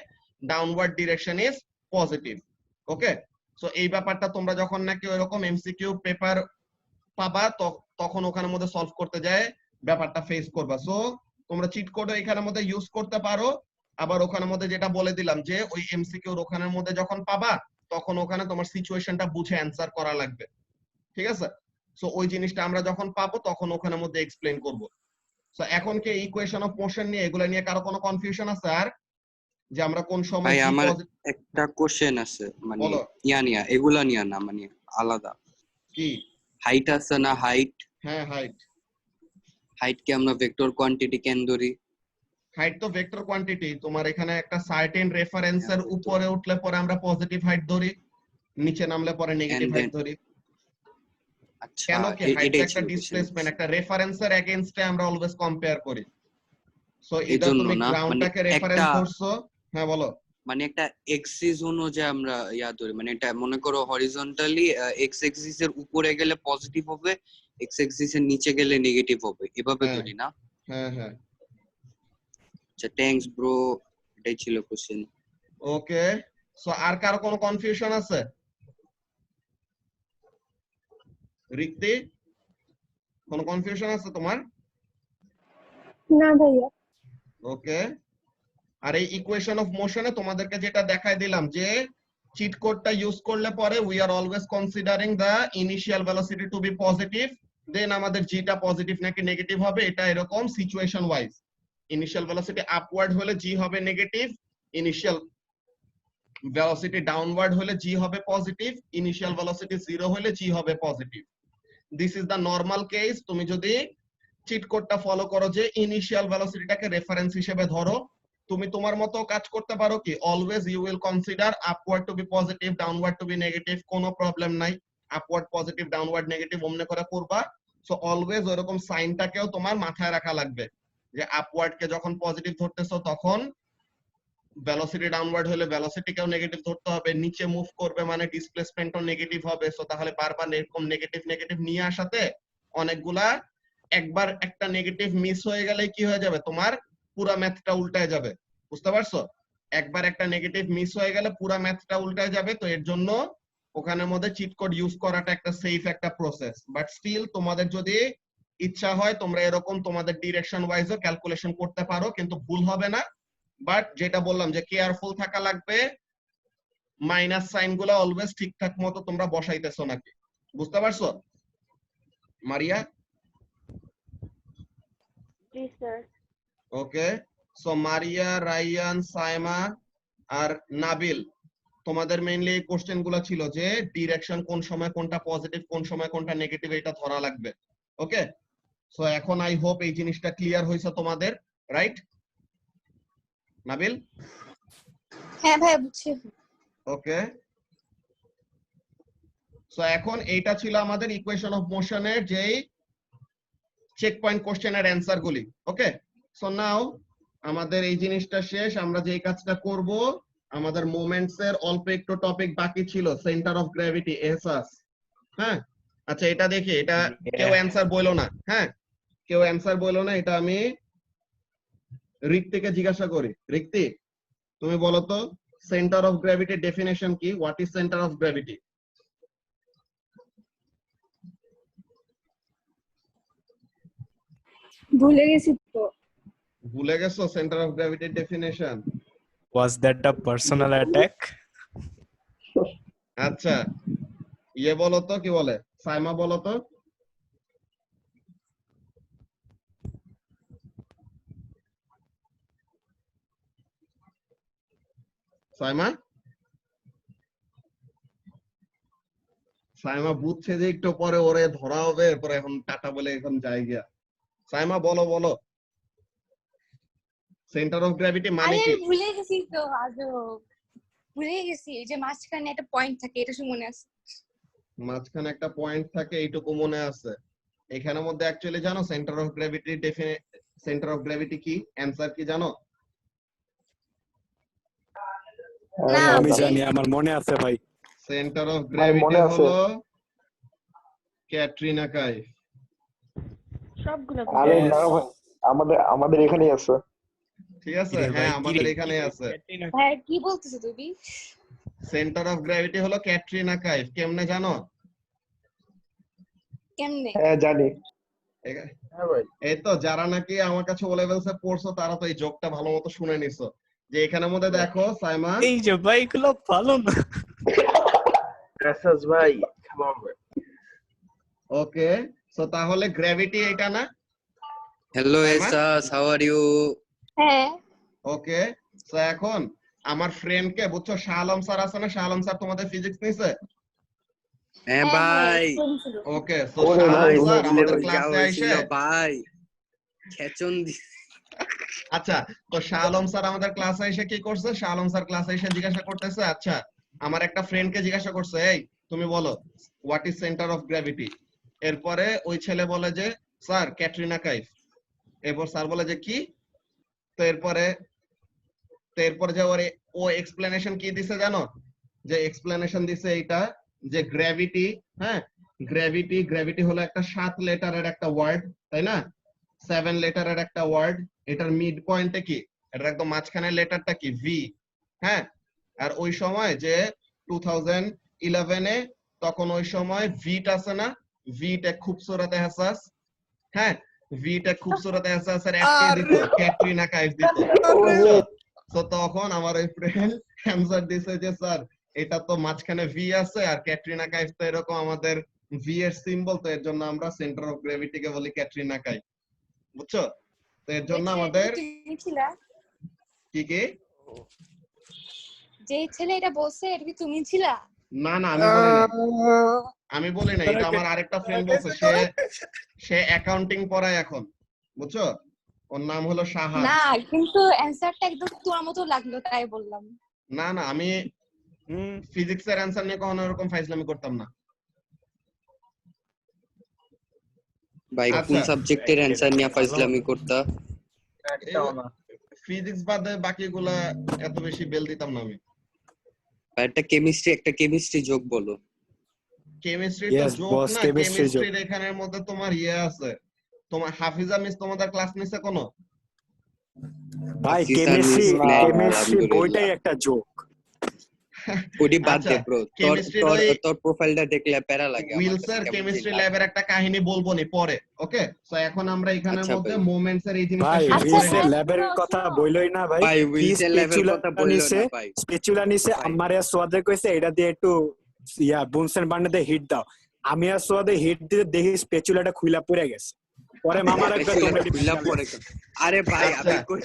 S1: downward direction is positive. Okay, so এই ব্যাপারটা তোমরা যখন নাকি ওইরকম এমসিকিউ পেপার পাবা তখন ওখানের মধ্যে সলভ করতে যায় ব্যাপারটা ফেস করবা। সো তোমরা চিট কোডও এখানের মধ্যে ইউজ করতে পারো। আবার ওখানের মধ্যে যেটা বলে দিলাম যে ওই এমসিকিউর ওখানের মধ্যে যখন পাবা তখন ওখানে তোমার সিচুয়েশনটা বুঝে অ্যানসার করা লাগবে। ঠিক আছে? সো ওই জিনিসটা আমরা যখন পাবো তখন ওখানের মধ্যে এক্সপ্লেইন করব। সো এখন কি ইকুয়েশন অফ মোশন নিয়ে এগুলা নিয়ে কারো কোনো কনফিউশন আছে আর? যে আমরা কোন সময়
S10: ভাই আমার একটা কোশ্চেন আছে, মানে
S1: বলো।
S10: নিয়া এগুলা নিয়া না, মানে আলাদা।
S1: কি?
S10: হাইট আছে না, হাইট?
S1: হ্যাঁ, হাইট
S10: কি আমরা ভেক্টর কোয়ান্টিটি কেন ধরি?
S1: হাইট তো ভেক্টর কোয়ান্টিটি। তোমার এখানে একটা সার্টেন রেফারেন্সের উপরে উঠলে পরে আমরা পজিটিভ হাইট ধরি, নিচে নামলে পরে নেগেটিভ হাইট ধরি।
S10: আচ্ছা,
S1: কেন কি? হাইট
S10: এটাই
S1: একটা
S10: ছিল
S1: ডিসপ্লেসমেন্ট, একটা রেফারেন্সের এগেইনস্টে আমরা অলওয়েজ কম্পেয়ার করি। সো
S10: এই
S1: ইদার
S10: জন্য
S1: তুমি
S10: না, মানে
S1: গ্রাউন্ডটাকে রেফারেন্স
S10: একটা
S1: করছো। হ্যাঁ বলো।
S10: মানে একটা এক্সিস অনুযায়ী আমরা ধরি, মানে এটা মনে করো হরিজন্টালি এক্স এক্সিস এর উপরে গেলে পজিটিভ হবে, এক্স এক্সিস এর নিচে গেলে নেগেটিভ হবে, এভাবে ধরি না?
S1: হ্যাঁ।
S10: আচ্ছা, থ্যাঙ্কস ব্রো, এটাই ছিল কোশ্চেন।
S1: ওকে, সো আর কারো কোনো কনফিউশন আছে? রিক্তি, কোনো কনফিউশন আছে তোমার?
S2: না ভাইয়া।
S1: ওকে, আর এই ইকুয়েশন অফ মোশনে তোমাদেরকে যেটা দেখাই দিলাম যে চিট কোডটা ইউজ করলে পরে we are always considering the initial velocity to be positive, then আমাদের জিটা পজিটিভ নাকি নেগেটিভ হবে এটা এরকম situation wise. Initial velocity upward হলে জি হবে নেগেটিভ, ইনিশিয়াল ভেলোসিটি ডাউনওয়ার্ড হলে জি হবে পজিটিভ, ইনিশিয়াল ভেলোসিটি জিরো হলে জি হবে positive. This is the normal case. তুমি যদি চিট কোডটা ফলো করো যে ইনিশিয়াল ভেলোসিটিটাকে রেফারেন্স হিসেবে ধরো, তুমি তোমার মতো কাজ করতে পারো কি always you will consider upward to be positive, downward to be negative, কোনো প্রবলেম নাই। আপওয়ার্ড পজিটিভ, ডাউনওয়ার্ড নেগেটিভ অমনে করে করবা। সো অলওয়েজ ওরকম সাইনটাকেও তোমার মাথায় রাখা লাগবে যে আপওয়ার্ড কে যখন পজিটিভ ধরতেছো তখন ভেলোসিটি ডাউনওয়ার্ড হলে ভেলোসিটিকেও নেগেটিভ ধরতে হবে, নিচে মুভ করবে মানে ডিসপ্লেসমেন্টও নেগেটিভ হবে। সো তাহলে বারবার এরকম নেগেটিভ নিয়ে আসাতে অনেকগুলা, একবার একটা নেগেটিভ মিস হয়ে গেলে কি হয়ে যাবে? তোমার পুরো ম্যাথটা উল্টায় যাবে। বুঝতে পারছো? একবার একটা নেগেটিভ মিস হয়ে গেলে পুরো ম্যাথটা উল্টায় যাবে। তো এর জন্য ওখানের মধ্যে চিট কোড ইউজ করাটা একটা সেফ একটা প্রসেস। বাট স্টিল তোমাদের যদি ইচ্ছা হয় তোমরা এরকম তোমাদের ডিরেকশন ওয়াইজও ক্যালকুলেশন করতে পারো, কিন্তু ভুল হবে না। বাট যেটা বললাম যে কেয়ারফুল থাকা লাগবে, মাইনাস সাইন গুলো অলওয়েজ ঠিকঠাক মতো তোমরা বসাইতেছো নাকি। বুঝতে পারছো মারিয়া?
S2: জি স্যার।
S1: ওকে, সো মারিয়া, রায়ান, সাইমা আর নাবিল, তোমাদের মেইনলি এই কোশ্চেন গুলো ছিল যে ডিরেকশন কোন সময় কোনটা পজিটিভ কোন সময় কোনটা নেগেটিভ এটা ধরা লাগবে। ওকে, সো এখন আই হোপ এই জিনিসটা ক্লিয়ার হয়েছে তোমাদের, রাইট নাবিল?
S8: হ্যাঁ ভাই বুঝছি।
S1: ওকে, সো এখন এইটা ছিল আমাদের ইকুয়েশন অফ মোশনের যেই চেক পয়েন্ট কোশ্চেনের অ্যান্সার গুলি। ওকে, সো নাও আমাদের এই জিনিসটা শেষ। আমরা যেই কাজটা করব, আমাদের মোমেন্টস এর অল্প একটু টপিক বাকি ছিল, সেন্টার অফ গ্র্যাভিটি, এহসাস। হ্যাঁ, আচ্ছা এটা দেখি, এটা কেউ অ্যান্সার বললো না। হ্যাঁ, কেউ অ্যান্সার বললো না, এটা আমি রিক্তিকে জিজ্ঞাসা করি। রিক্তি, তুমি বলো তো সেন্টার অফ গ্র্যাভিটির ডেফিনেশন কি? What is centre of gravity?
S8: ভুলে গেছি তো।
S1: ভুলে গেছো সেন্টার অফ গ্র্যাভিটির definition?
S5: Was that a personal attack?
S1: আচ্ছা, ইয়ে বলো তো, কি বলে, সাইমা বলো তো। সাইমা, সাইমা বুঝছে যে একটু পরে ওরে ধরা হবে, এরপরে এখন টাটা বলে এখন যাই গিয়া। সাইমা বলো বলো, সেন্টার অফ গ্র্যাভিটি মানে
S8: আরে
S1: কি?
S8: আমি ভুলে গেছি তো, আজও ভুলে গেছি। এই যে মাঝখানে একটা পয়েন্ট থাকে, এটা শুধু মনে আছে।
S1: মাঝখানে একটা পয়েন্ট থাকে, এইটুকু মনে আছে। এখানের মধ্যে অ্যাকচুয়ালি জানো centre of gravity centre of gravity কি? অ্যানসার কি জানো?
S8: না
S3: আমি জানি, আমার মনে আছে ভাই।
S1: সেন্টার অফ
S11: মনে
S1: গ্র্যাভিটি
S11: আছে।
S1: হলো ক্যাটরিনা কাইফ।
S2: সবগুলো
S11: আরে না ভাই, আমাদের এখানেই আছে।
S1: ঠিক আছে, হ্যাঁ আমাদের এখানে আছে।
S8: হ্যাঁ, কি বলতেছো তুমি?
S1: সেন্টার অফ গ্র্যাভিটি হলো ক্যাটরিনা কাইফ। কেমনে জানো?
S8: কেমনে?
S11: হ্যাঁ জানি।
S1: হ্যাঁ ভাই, এই তো যারা নাকি আমার কাছে ও লেভেলসে পড়ছো তারা তো এই জোকটা ভালো মতো শুনে নিছো, যে এখানের মধ্যে দেখো সাইমা,
S5: এই যে ভাই এগুলো ভালো না।
S11: এসএস ভাই,
S1: ওকে, সো তাহলে গ্র্যাভিটি এটা না?
S10: হ্যালো
S1: সাইমা?
S10: এসাস, হাউ আর ইউ?
S8: হ্যাঁ
S1: ওকে, সো এখন আমার ফ্রেন্ড কে বুঝছো, শাহ আলম স্যার আছে না? শাহ আলম স্যার তোমাদের ফিজিক্স নিছে?
S10: হ্যাঁ ভাই,
S1: ওকে, সো
S11: ওরে
S1: শাহ
S11: ভাই,
S1: আলম স্যার
S11: ওরে
S1: আমাদের
S11: ভাই,
S1: ক্লাসে আইসে,
S10: ভাই খেচন দি।
S1: আচ্ছা তো শাহ আলম স্যার আমাদের ক্লাসে এসে কি করছে? শাহ আলম স্যার ক্লাসে এসে জিজ্ঞাসা করতেছে, আচ্ছা আমার একটা ফ্রেন্ড কে জিজ্ঞাসা করছে, এই তুমি বলো what is centre of gravity? এরপরে ওই ছেলে বলে যে স্যার ক্যাটরিনা কাইফ। এরপর স্যার বলে যে কি? তো এরপরে যে ও এক্সপ্লেনেশন কি দিছে জানো? যে এক্সপ্লেনেশন দিছে এইটা, যে গ্র্যাভিটি, হ্যাঁ গ্র্যাভিটি হলো একটা 7 লেটারের একটা ওয়ার্ড, তাই না? 7 লেটারের একটা ওয়ার্ড। এটার মিড পয়েন্টে কি, এটার একদম মাঝখানের লেটারটা কি? ভি। হ্যাঁ, আর ওই সময় যে 2011 এ, তখন ওই সময় ভিট আছে না, ভিট এক খুবসুরত এহসাস, হ্যাঁ ভিট এক খুবসুরত এহসাসের একটা দিত ক্যাটরিনা কাইফ দিত। তো তখন আমার ওই ফ্রেন্ড অ্যানসার দিছে যে স্যার এটা তো মাঝখানে ভি আছে, আর ক্যাটরিনা কাইফ তো এরকম আমাদের ভি এর সিম্বল, তো এর জন্য আমরা সেন্টার অফ গ্র্যাভিটি কে বলি ক্যাটরিনা কাইফ। বুঝছো? তো এর জন্য আমাদের
S8: তুমি ছিলা?
S1: কি কি?
S8: যে ছেলে এটা বলছে, এটা কি তুমি ছিলা?
S1: না না, আমি বলি না, এটা আমার আরেকটা ফ্রেন্ড বলছে। সে অ্যাকাউন্টিং পড়ায় এখন, বুঝছো? ওর নাম হলো শাহাদ।
S8: না, কিন্তু অ্যানসারটা একদম তোমার মতো লাগলো, তাই বললাম।
S1: না না, আমি ফিজিক্স এর অ্যানসার নিয়ে কখনো এরকম ফাইজলামি করতাম না।
S10: ভাই কোন
S1: আচ্ছা,
S10: সাবজেক্টের অ্যানসার নিয়ে ফাইজলামি করতা?
S1: ফিজিক্স বাদে বাকিগুলা এত বেশি বেল দিতাম না আমি।
S10: একটা কেমিস্ট্রি জোক বলো।
S1: কেমিস্ট্রি তো
S3: Yes,
S1: জোক
S3: boss,
S1: না,
S3: chemistry
S1: কেমিস্ট্রির এখানের মধ্যে তোমার ইয়ে আছে, তোমার হাফিজা মিস তোমাদের ক্লাস নিছে কোনো?
S3: ভাই
S10: হাফিজ
S3: কেমিস্ট্রি
S10: আনিস, না,
S3: কেমিস্ট্রি
S10: আলহামদুলিল্লাহ।
S3: বইটাই একটা জোক।
S10: ওডি বাদ
S1: আচ্ছা,
S10: দে ব্রো,
S1: chemistry-র ওই-
S10: তোর প্রোফাইলটা দেখলে প্যারা লাগে আমার
S1: উইলসের
S10: কাছে, কেমন
S1: কেমিস্ট্রি
S10: জানি
S1: ল্যাবের একটা কাহিনী বলবো নি পরে। ওকে, সো এখন আমরা এখানের
S10: আচ্ছা
S1: মধ্যে
S10: ভাই।
S1: মোমেন্টস এর এই জিনিসটা
S3: ভাই
S1: শেষ
S8: আচ্ছা,
S1: করে
S3: উইলসের
S8: ভাই,
S3: ল্যাবের
S8: শোনো,
S3: কথা
S8: শোনো।
S3: বইলই না ভাই।
S10: ভাই উইলসের ল্যাবের
S3: স্পেচুলা
S10: কথা বললো
S3: নিছে,
S10: না ভাই।
S3: স্পেচুলা নিছে,
S10: ভাই।
S3: আমার আর সোয়াদে কইছে এটা দিয়ে একটু বুনসেন বান্ডে দিয়ে হিট দাও। আমি আর সোয়াদে হিট দিতে দেখি স্পেচুলাটা খুইলা পড়ে গেছে। পরে মামা রাখবে তোমরা
S10: খুলা পরে আরে ভাই
S1: আচ্ছা
S10: আমি কই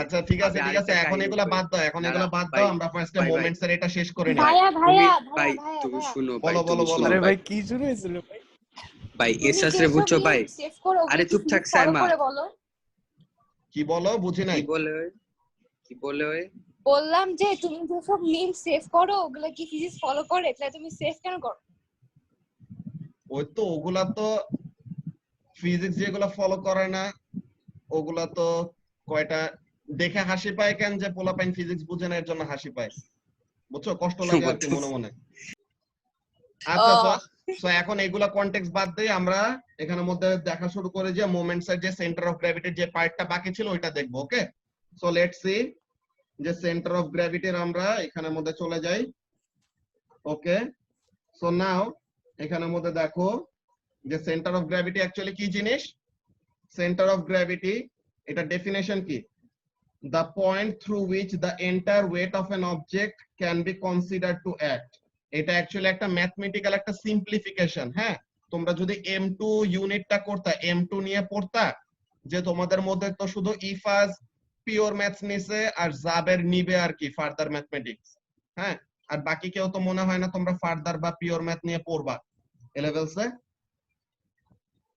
S1: আচ্ছা ঠিক আছে
S10: আমি
S1: ঠিক আছে
S10: আরেকটা
S1: এখন
S10: কাহিনী
S1: এগুলা
S10: কই।
S1: বাদ দাও এখন এগুলা
S10: দাঁড়া,
S1: বাদ
S10: ভাই,
S1: দাও আমরা ফার্স্টে
S10: ভাই, ভাই।
S1: মোমেন্টস এর এটা শেষ করে নিই
S8: ভাইয়া
S10: তুমি
S8: ভাইয়া
S10: ভাই
S8: ভাইয়া ভাইয়া
S10: তুমি
S8: ভাইয়া
S10: শুনো ভাই
S1: বলো
S10: তুমি
S1: বলো
S10: শুনো
S5: আরে
S10: ভাই
S5: ভাই কি শুরু হয়েছিল ভাই?
S10: ভাই
S8: তুমি
S10: এসাস রে
S8: যেসব
S10: বুঝছো
S8: নিয়ম
S10: ভাই
S8: সেভ করো
S10: আরে
S8: ওগুলো কি
S10: চুপ থাক
S8: ফলো
S10: সাইমা
S8: করে বলো।
S1: কি বলো বুঝি
S10: কি
S1: নাই
S10: বলে ওই? কি বলে ওই?
S8: বললাম যে তুমি যেসব নিয়ম সেভ করো ওগুলো কি ফিজিক্স ফলো করে, তাহলে তুমি সেভ কেন করো?
S1: ওই তো ওগুলা তো ফিজিক্স যেগুলা ফলো করে না ওগুলা তো কয়টা দেখে হাসি পায় কেন যে পোলাপাইন ফিজিক্স বুঝে না এর জন্য হাসি পায় বুঝছো কষ্ট লাগে আর কি মনে মনে আচ্ছা
S8: ও
S1: সো এখন এগুলা কনটেক্সট বাদ দিয়ে আমরা এখানের মধ্যে দেখা শুরু করে যে মোমেন্টস এর যে সেন্টার অফ গ্র্যাভিটির যে পার্টটা বাকি ছিল ওইটা দেখবো ওকে সো লেটস সি যে সেন্টার অফ গ্র্যাভিটির আমরা এখানের মধ্যে চলে যাই ওকে সো নাও এখানের মধ্যে দেখো যে সেন্টার অফ গ্র্যাভিটি অ্যাকচুয়ালি কি জিনিস সেন্টার অফ গ্র্যাভিটি এটা ডেফিনেশন কি the point through which the entire weight of an object can be considered to act এটা অ্যাকচুয়ালি একটা ম্যাথমেটিক্যাল একটা সিম্পলিফিকেশন হ্যাঁ তোমরা যদি M2 ইউনিটটা করতা M2 নিয়ে পড়তা যে তোমাদের মধ্যে তো শুধু ইফাজ পিওর ম্যাথস নিছে আর জাবের নিবে আর কি ফার্দার ম্যাথমেটিক্স হ্যাঁ আর বাকি কেউ তো মনে হয় না তোমরা ফার্দার বা পিওর ম্যাথ নিয়ে পড়বা এ লেভেলসে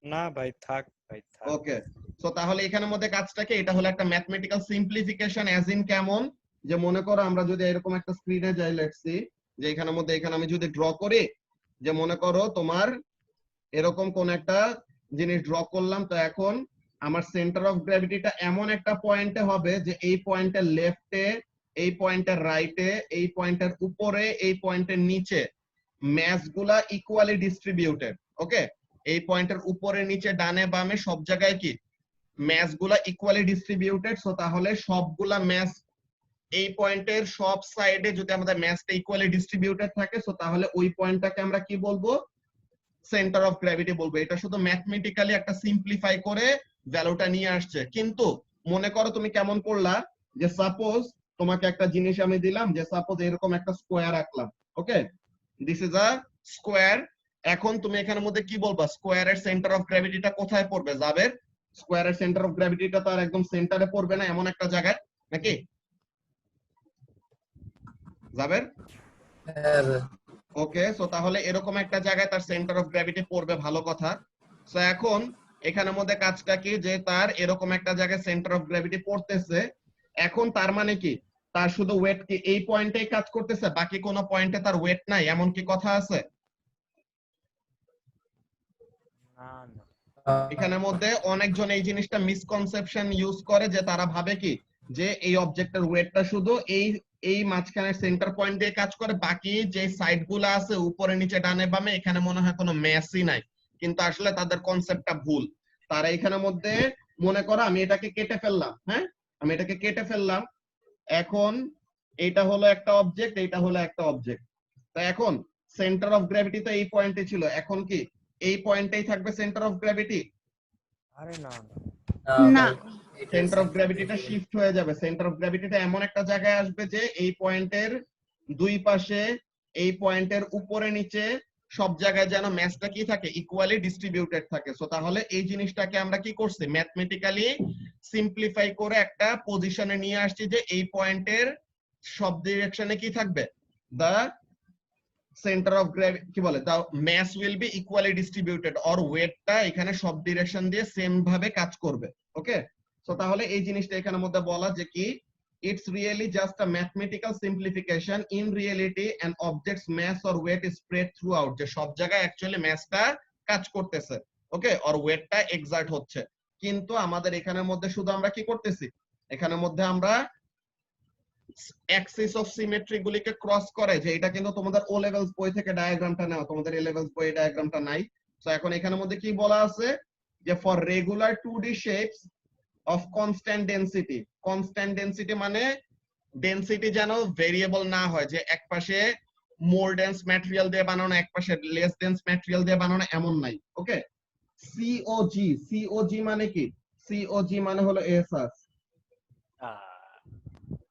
S5: না ভাই থাক ভাই থাক।
S1: ওকে সো তাহলে এখানের মধ্যে কাজটাকে এটা হলো একটা ম্যাথমেটিক্যাল সিম্পলিফিকেশন অ্যাজ ইন কেমন যে মনে করো আমরা যদি এরকম একটা স্ক্রিনে যাই লেটস সি যে এখানের মধ্যে এখানে আমি যদি ড্র করি যে মনে করো তোমার এরকম কোন একটা জিনিস ড্র করলাম তো এখন আমার সেন্টার অফ গ্র্যাভিটিটা এমন একটা পয়েন্টে হবে যে এই পয়েন্টের লেফটে এই পয়েন্টের রাইটে এই পয়েন্টের উপরে এই পয়েন্টের নিচে ম্যাসগুলা ইকুয়ালি ডিস্ট্রিবিউটেড ওকে এই পয়েন্টের উপরে নিচে ডানে বামে সব জায়গায় কি ম্যাসগুলা ইকুয়ালি ডিস্ট্রিবিউটেড সো তাহলে সবগুলা ম্যাস এই পয়েন্টের সব সাইডে যদি আমাদের ম্যাসটা ইকুয়ালি ডিস্ট্রিবিউটেড থাকে সো তাহলে ওই পয়েন্টটাকে আমরা কি বলবো সেন্টার অফ গ্র্যাভিটি বলবো এটা শুধু ম্যাথমেটিক্যালি একটা সিম্পলিফাই করে ভ্যালুটা নিয়ে আসছে কিন্তু মনে করো তুমি কেমন করলা যে সাপোজ তোমাকে একটা জিনিস আমি দিলাম যে সাপোজ এরকম একটা স্কোয়ার আঁকলাম okay this is a square এখন তুমি এখানের মধ্যে কি বলবা স্কোয়ারের সেন্টার অফ গ্র্যাভিটিটা কোথায় পড়বে জাবের স্কোয়ারের সেন্টার অফ গ্র্যাভিটিটা তো আর একদম সেন্টারে পড়বে না এমন একটা জায়গায় নাকি জাবের ওকে সো তাহলে এরকম একটা জায়গায় তার সেন্টার অফ গ্র্যাভিটি পড়বে ভালো কথা সো এখন এখানের মধ্যে কাজটা কি যে তার এরকম একটা জায়গায় সেন্টার অফ গ্র্যাভিটি পড়তেছে এখন তার মানে কি তার শুধু ওয়েট কি এই পয়েন্টেই কাজ করতেছে বাকি কোনো পয়েন্টে তার ওয়েট নাই এমন কি কথা আছে
S5: না না
S1: এখানের মধ্যে অনেকজন এই জিনিসটা মিসকনসেপশন ইউজ করে যে তারা ভাবে কি যে এই অবজেক্টের ওয়েটটা শুধু এই মাঝখানের সেন্টার পয়েন্ট দিয়ে কাজ করে বাকি যে সাইড গুলো আছে উপরে নিচে ডানে বামে এখানে মনে হয় কোনো ম্যাসই নাই কিন্তু আসলে তাদের কনসেপ্টটা ভুল তারা এখানের মধ্যে মনে করো আমি এটাকে কেটে ফেললাম হ্যাঁ আমি এটাকে কেটে ফেললাম এখন এটা হলো একটা অবজেক্ট এটা হলো একটা অবজেক্ট তো এখন সেন্টার অফ গ্র্যাভিটি তো এই পয়েন্টে ছিল এখন কি এই পয়েন্টেই থাকবে সেন্টার অফ গ্র্যাভিটি
S5: আরে না
S6: না
S1: সেন্টার অফ গ্র্যাভিটিটা শিফট হয়ে যাবে সেন্টার অফ গ্র্যাভিটিটা এমন একটা জায়গায় আসবে যে এই পয়েন্টের দুই পাশে এই পয়েন্টের উপরে নিচে সব জায়গায় যেন ম্যাসটা কি থাকে ইকুয়ালি ডিস্ট্রিবিউটেড থাকে সো তাহলে এই জিনিসটাকে আমরা কি করছি ম্যাথমেটিক্যালি সিম্পলিফাই করে একটা পজিশনে নিয়ে আসছি যে এই পয়েন্টের সব ডিরেকশনে কি থাকবে দা সেন্টার অফ গ্র্যাভিটি কি বলে the mass will be equally distributed or ওয়েটটা এখানে সব ডিরেকশন দিয়ে সেম ভাবে কাজ করবে ওকে সো তাহলে এই জিনিসটা এখানের মধ্যে বলা যে কি it's really just a mathematical simplification in reality an object's mass or weight is spread throughout যে সব জায়গায় অ্যাকচুয়ালি ম্যাসটা কাজ করতেছে ওকে অর ওয়েটটা এক্সার্ট হচ্ছে কিন্তু আমাদের এখানের মধ্যে শুধু আমরা কি করতেছি এখানের মধ্যে আমরা অ্যাক্সিস অফ সিমেট্রি গুলিকে ক্রস করে যে এটা কিন্তু তোমাদের ও লেভেলস বই থেকে ডায়াগ্রামটা নেওয়া তোমাদের এ লেভেলস বই ডায়াগ্রামটা নাই সো এখন এখানের মধ্যে কি বলা আছে যে for regular 2D shapes of constant density মানে ডেনসিটি যেন ভেরিয়েবল না হয় যে এক পাশে মোর ডেন্স ম্যাটেরিয়াল দিয়ে বানানো এক পাশে লেস ডেন্স ম্যাটেরিয়াল দিয়ে বানানো এমন নাই ওকে COG মানে কি COG মানে হলো এসআস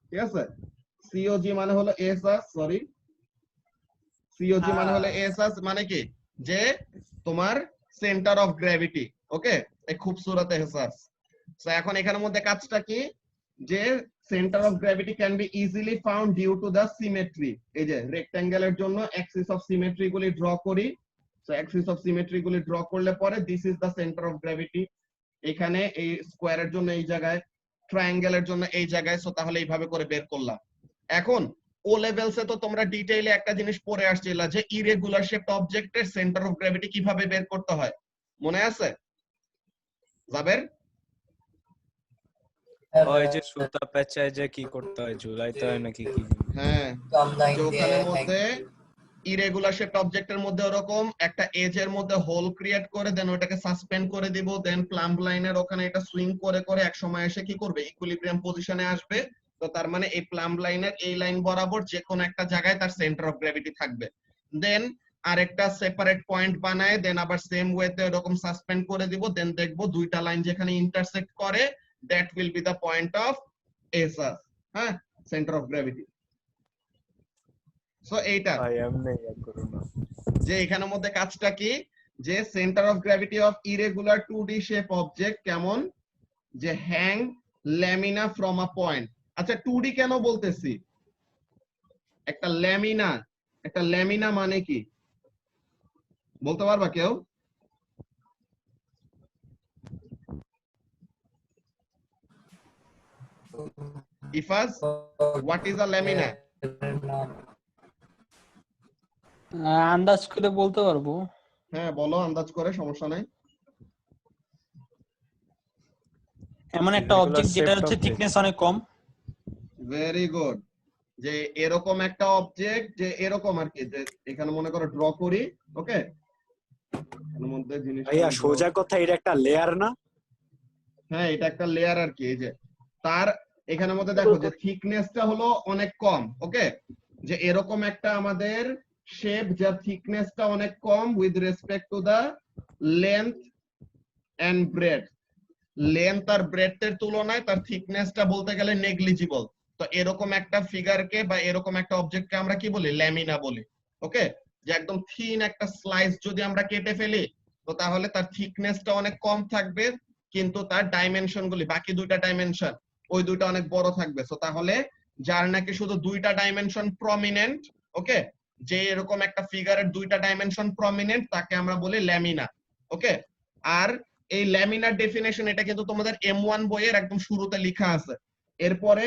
S1: ঠিক আছে COG মানে হলো এসআস সরি COG মানে হলো এসআস মানে কি যে তোমার সেন্টার অফ গ্র্যাভিটি ওকে এই খুবসুরত এহসাস। সো এখন এখানের মধ্যে কাজটা কি, যে centre of gravity can be easily found due to the symmetry. এই যে রেক্ট্যাঙ্গেলের জন্য অ্যাক্সিস অফ সিমেট্রি গুলি ড্র করি। সো অ্যাক্সিস অফ সিমেট্রি গুলি ড্র করলে পরে this is the centre of gravity. এখানে এই স্কোয়ারের জন্য এই জায়গায়, ট্রায়াঙ্গেলের জন্য এই জায়গায়। সো তাহলে এইভাবে করে বের করলাম। এখন ও লেভেলসে তো তোমরা ডিটেইলে একটা জিনিস পড়ে আসছিলা যে ইরেগুলার শেপড অবজেক্টের সেন্টার অফ গ্র্যাভিটি কিভাবে বের করতে হয়, মনে আছে জাবের?
S5: ওই যে সুতা পেঁচায় যে কি করতে হয়, ঝুলাইতে হয় নাকি কি?
S1: হ্যাঁ,
S4: কম লাইন
S1: যে
S4: দিয়ে
S1: ওখানের
S4: hang
S1: মধ্যে ইরেগুলার শেপড অবজেক্টের মধ্যে ওরকম একটা এজের মধ্যে হোল ক্রিয়েট করে দেন ওটাকে সাসপেন্ড করে দিব, দেন প্লাম্ব লাইনের ওখানে এটা সুইং করে করে এক সময় এসে কি করবে, ইকুইলিব্রিয়াম পজিশনে আসবে। তো তার মানে এই প্লাম্ব লাইনের এই লাইন বরাবর যে কোনো একটা জায়গায় তার সেন্টার অফ গ্র্যাভিটি থাকবে। দেন আরেকটা সেপারেট পয়েন্ট বানায় দেন আবার সেম ওয়েতে এরকম সাসপেন্ড করে দিব, দেন দেখবো দুইটা লাইন যেখানে ইন্টারসেক্ট করে that will be the point of এসাস, হ্যাঁ, সেন্টার অফ গ্র্যাভিটি। সো এইটা
S5: ভাই এমনি ইয়া করো না।
S1: যে এখানের মধ্যে কাজটা কি, যে centre of gravity of irregular 2D shape object কেমন, যে hang lamina from a point. আচ্ছা 2D কেন বলতেছি, একটা ল্যামিনা মানে কি বলতে পারবা কেউ? Ifaz, what is a lamina?
S12: আন্দাজ করে বলতে পারবো।
S1: হ্যাঁ বলো, আন্দাজ করে, সমস্যা নাই।
S12: এমন একটা অবজেক্ট যেটা হচ্ছে থিকনেস অনেক কম।
S1: ভেরি গুড, যে এরকম একটা অবজেক্ট, যে এরকম আর কি, যে এখানে মনে করো ড্র করি, ওকে, এর মধ্যে জিনিস
S3: ভাইয়া সোজা কথা, এটা একটা লেয়ার না?
S1: হ্যাঁ এটা একটা লেয়ার আর কি। এই যে তার এখানের মধ্যে দেখো যে থিকনেসটা হলো অনেক কম, ওকে, যে এরকম একটা আমাদের শেপ যার থিকনেসটা অনেক কম with respect to the length and breadth. Length আর ব্রেডথের তুলনায় তার থিকনেসটা বলতে গেলে নেগলিজিবল। তো এরকম একটা ফিগারকে বা এরকম একটা অবজেক্টকে আমরা কি বলি, ল্যামিনা বলি, ওকে। যে একদম থিন একটা স্লাইস যদি আমরা কেটে ফেলি তো তাহলে তার থিকনেসটা অনেক কম থাকবে, কিন্তু তার ডাইমেনশন গুলি, বাকি দুইটা ডাইমেনশন ওই দুইটা অনেক বড় থাকবে। সো তাহলে যার নাকি শুধু দুইটা ডাইমেনশন প্রমিনেন্ট, ওকে, যে এরকম একটা ফিগারের দুইটা ডাইমেনশন প্রমিনেন্ট, তাকে আমরা বলি ল্যামিনা, ওকে। আর এই ল্যামিনার ডেফিনেশন এটা কিন্তু তোমাদের M1 বইয়ের একদম শুরুতে লেখা আছে। এরপরে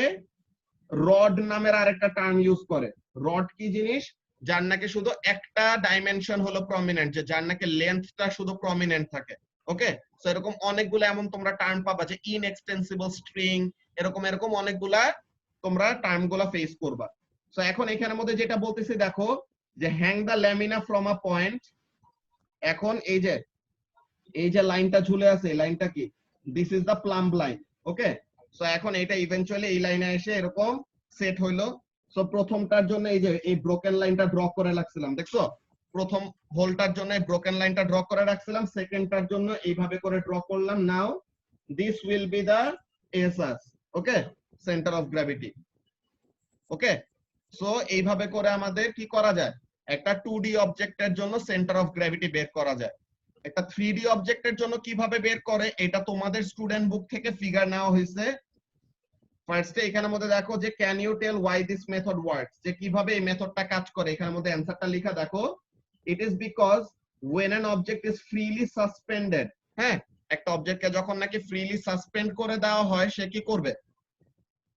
S1: রড নামের আরেকটা টার্ম ইউজ করে। রড কি জিনিস, যার নাকি শুধু একটা ডাইমেনশন হলো প্রমিনেন্ট, যে যার নাকি লেন্থটা শুধু প্রমিনেন্ট থাকে, ওকে। সো এরকম অনেকগুলো এমন তোমরা টার্ম পাবা, যে ইনএক্সটেন্সিবল স্ট্রিং, এরকম এরকম অনেকগুলা তোমরা টার্মগুলা ফেস করবা। সো এখন এখানের মধ্যে যেটা বলতেছি দেখো, যে hang the lamina from a point. এখন এই যে লাইনটা ঝুলে আছে, এই লাইনটা কি, this is the plumb line, okay. So এখন এটা ইভেন্চুয়ালি এই লাইনে এসে এরকম সেট হইলো। সো প্রথমটার জন্য এই যে এই ব্রোকেন লাইনটা ড্র করে রাখছিলাম, দেখছো, প্রথম হোলটার জন্য এই ব্রোকেন লাইনটা ড্র করে রাখছিলাম, সেকেন্ডটার জন্য এইভাবে করে ড্র করলাম। Now this will be the axis, okay, centre of gravity, okay. So এইভাবে করে আমাদের কি করা যায়, একটা 2D অবজেক্টের জন্য সেন্টার অফ গ্র্যাভিটি বের করা যায়। একটা 3D অবজেক্টের জন্য কিভাবে বের করে, এটা তোমাদের স্টুডেন্ট বুক থেকে ফিগার নেওয়া হয়েছে। ফার্স্টে এখানের মধ্যে দেখো যে can you tell why this method works, যে কিভাবে এই মেথডটা কাজ করে। এখানের মধ্যে অ্যানসারটা লেখা দেখো, it is because when an object is freely suspended, হ্যাঁ, একটা অবজেক্টকে যখন নাকি ফ্রিলি সাসপেন্ড করে দেওয়া হয় সে কি করবে,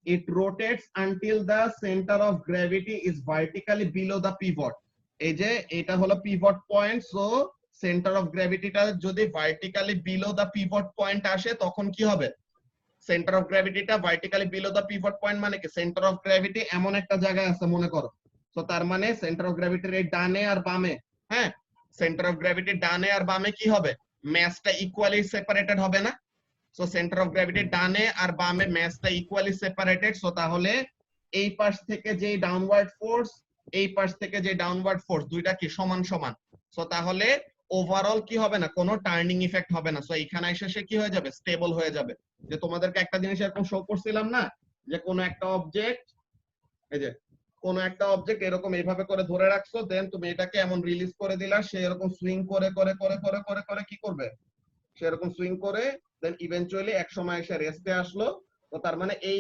S1: it rotates until the center of gravity is vertically below the pivot। এই যে এটা হলো pivot point. So centre of গ্র্যাভিটিটা যদি vertically below the pivot point আসে তখন কি হবে, সেন্টার অফ গ্র্যাভিটিটা vertically below the pivot point মানে কি, সেন্টার অফ গ্র্যাভিটি এমন একটা জায়গায় আছে মনে করো। সো তার মানে সেন্টার অফ গ্র্যাভিটির এই ডানে আর বামে, হ্যাঁ, সেন্টার অফ গ্র্যাভিটির ডানে আর বামে কি হবে, ম্যাসটা ইকুয়ালি সেপারেটেড হবে না। সো সেন্টার অফ গ্র্যাভিটির ডানে আর বামে ম্যাসটা ইকুয়ালি সেপারেটেড। সো তাহলে এই পাশ থেকে যে ডাউনওয়ার্ড ফোর্স, এই পাশ থেকে যে ডাউনওয়ার্ড ফোর্স, দুইটা কি সমান সমান। সো তাহলে ওভারঅল কি হবে না, কোনো টার্নিং ইফেক্ট হবে না। সো এখানে এসে সে কি হয়ে যাবে, স্টেবল হয়ে যাবে। যে তোমাদেরকে একটা জিনিস এরকম শো করছিলাম না, যে কোনো একটা অবজেক্ট, এই যে কোনো একটা অবজেক্ট এরকম এইভাবে করে ধরে রাখছো, দেন তুমি এটাকে এমন রিলিজ করে দিলা, সে এরকম সুইং করে করে করে করে করে করে কি করবে, সেরকম সুইং করে দেন ইভেন্চুয়ালি এক সময় এসে রেস্টে আসলো। তো তার মানে এই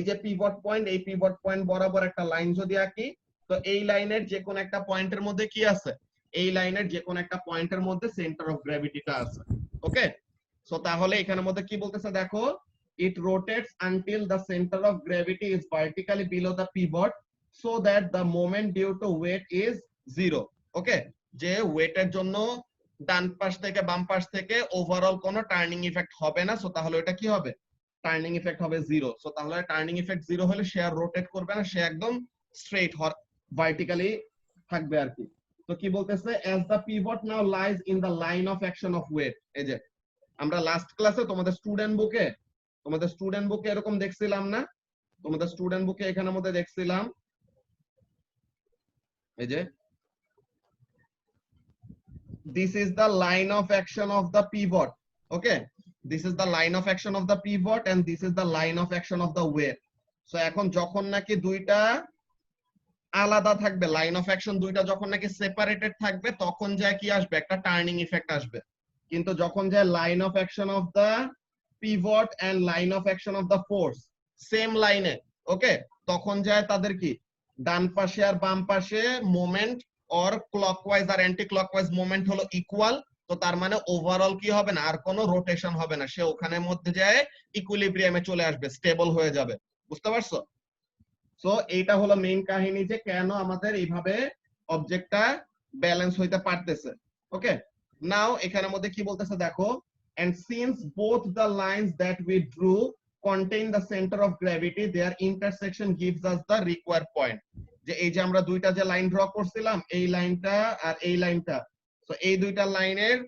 S1: যে পিভট পয়েন্ট, এই পিভট পয়েন্ট বরাবর একটা লাইন যদি আঁকি, তো এই লাইনের যে কোন একটা পয়েন্টের মধ্যে কি আছে, এই লাইনের যে কোন একটা পয়েন্টের মধ্যে সেন্টার অফ গ্র্যাভিটিটা আছে। ওকে, সো তাহলে এখানের মধ্যে কি বলতেছে দেখো, it rotates until the center of gravity is vertically below the pivot so that the moment due to weight is 0. ওকে, যে ওয়েটের জন্য ডান পাশ থেকে বাম পাশ থেকে ওভারঅল কোনো টার্নিং ইফেক্ট হবে না, সো তাহলে এটা কি হবে, টার্নিং ইফেক্ট হবে 0। সো তাহলে টার্নিং ইফেক্ট 0 হলে সে আর রোটেট করবে না, সে একদম স্ট্রেট ভার্টিক্যালি থাকবে আর কি। তো কি বলতেছে, as the pivot now lies in the line of action of weight, এই যে আমরা লাস্ট ক্লাসে তোমাদের স্টুডেন্ট বুকে এরকম দেখছিলাম না, তোমাদের স্টুডেন্ট বুকে এখানের মধ্যে দেখছিলাম এই যে this is the line of action of the pivot. Okay, this is the line of action of the pivot and this is the line of action of the weight. So এখন যখন নাকি দুইটা আলাদা থাকবে, লাইন অফ অ্যাকশন দুইটা যখন নাকি separated থাকবে, তখন যায় কি আসবে, একটা টার্নিং ইফেক্ট আসবে। কিন্তু যখন যায় line of action of the pivot and line of action of the force same লাইনে, ওকে, তখন যায় তাদের কি ডান পাশে আর বাম পাশে মোমেন্ট অর ক্লকওয়াইজ আর অ্যান্টি ক্লকওয়াইজ মোমেন্ট হলো ইকুয়াল। তো তার মানে ওভারঅল কি হবে না, আর কোনো রোটেশন হবে না, সে ওখানের মধ্যে যায় ইকুইলিব্রিয়ামে চলে আসবে, স্টেবল হয়ে যাবে। বুঝতে পারছো? সো এইটা হলো মেইন কাহিনী যে কেন আমাদের এইভাবে অবজেক্টটা ব্যালেন্স হইতে পারতেছে। ওকে, নাও এখানের মধ্যে কি বলতেছে দেখো, and since both the lines that we drew contain the center of gravity, their intersection gives us the required point. যে এই যে আমরা দুইটা যে লাইন ড্র করছিলাম, এই লাইনটা আর এই লাইনটা, সো এই দুইটা লাইনের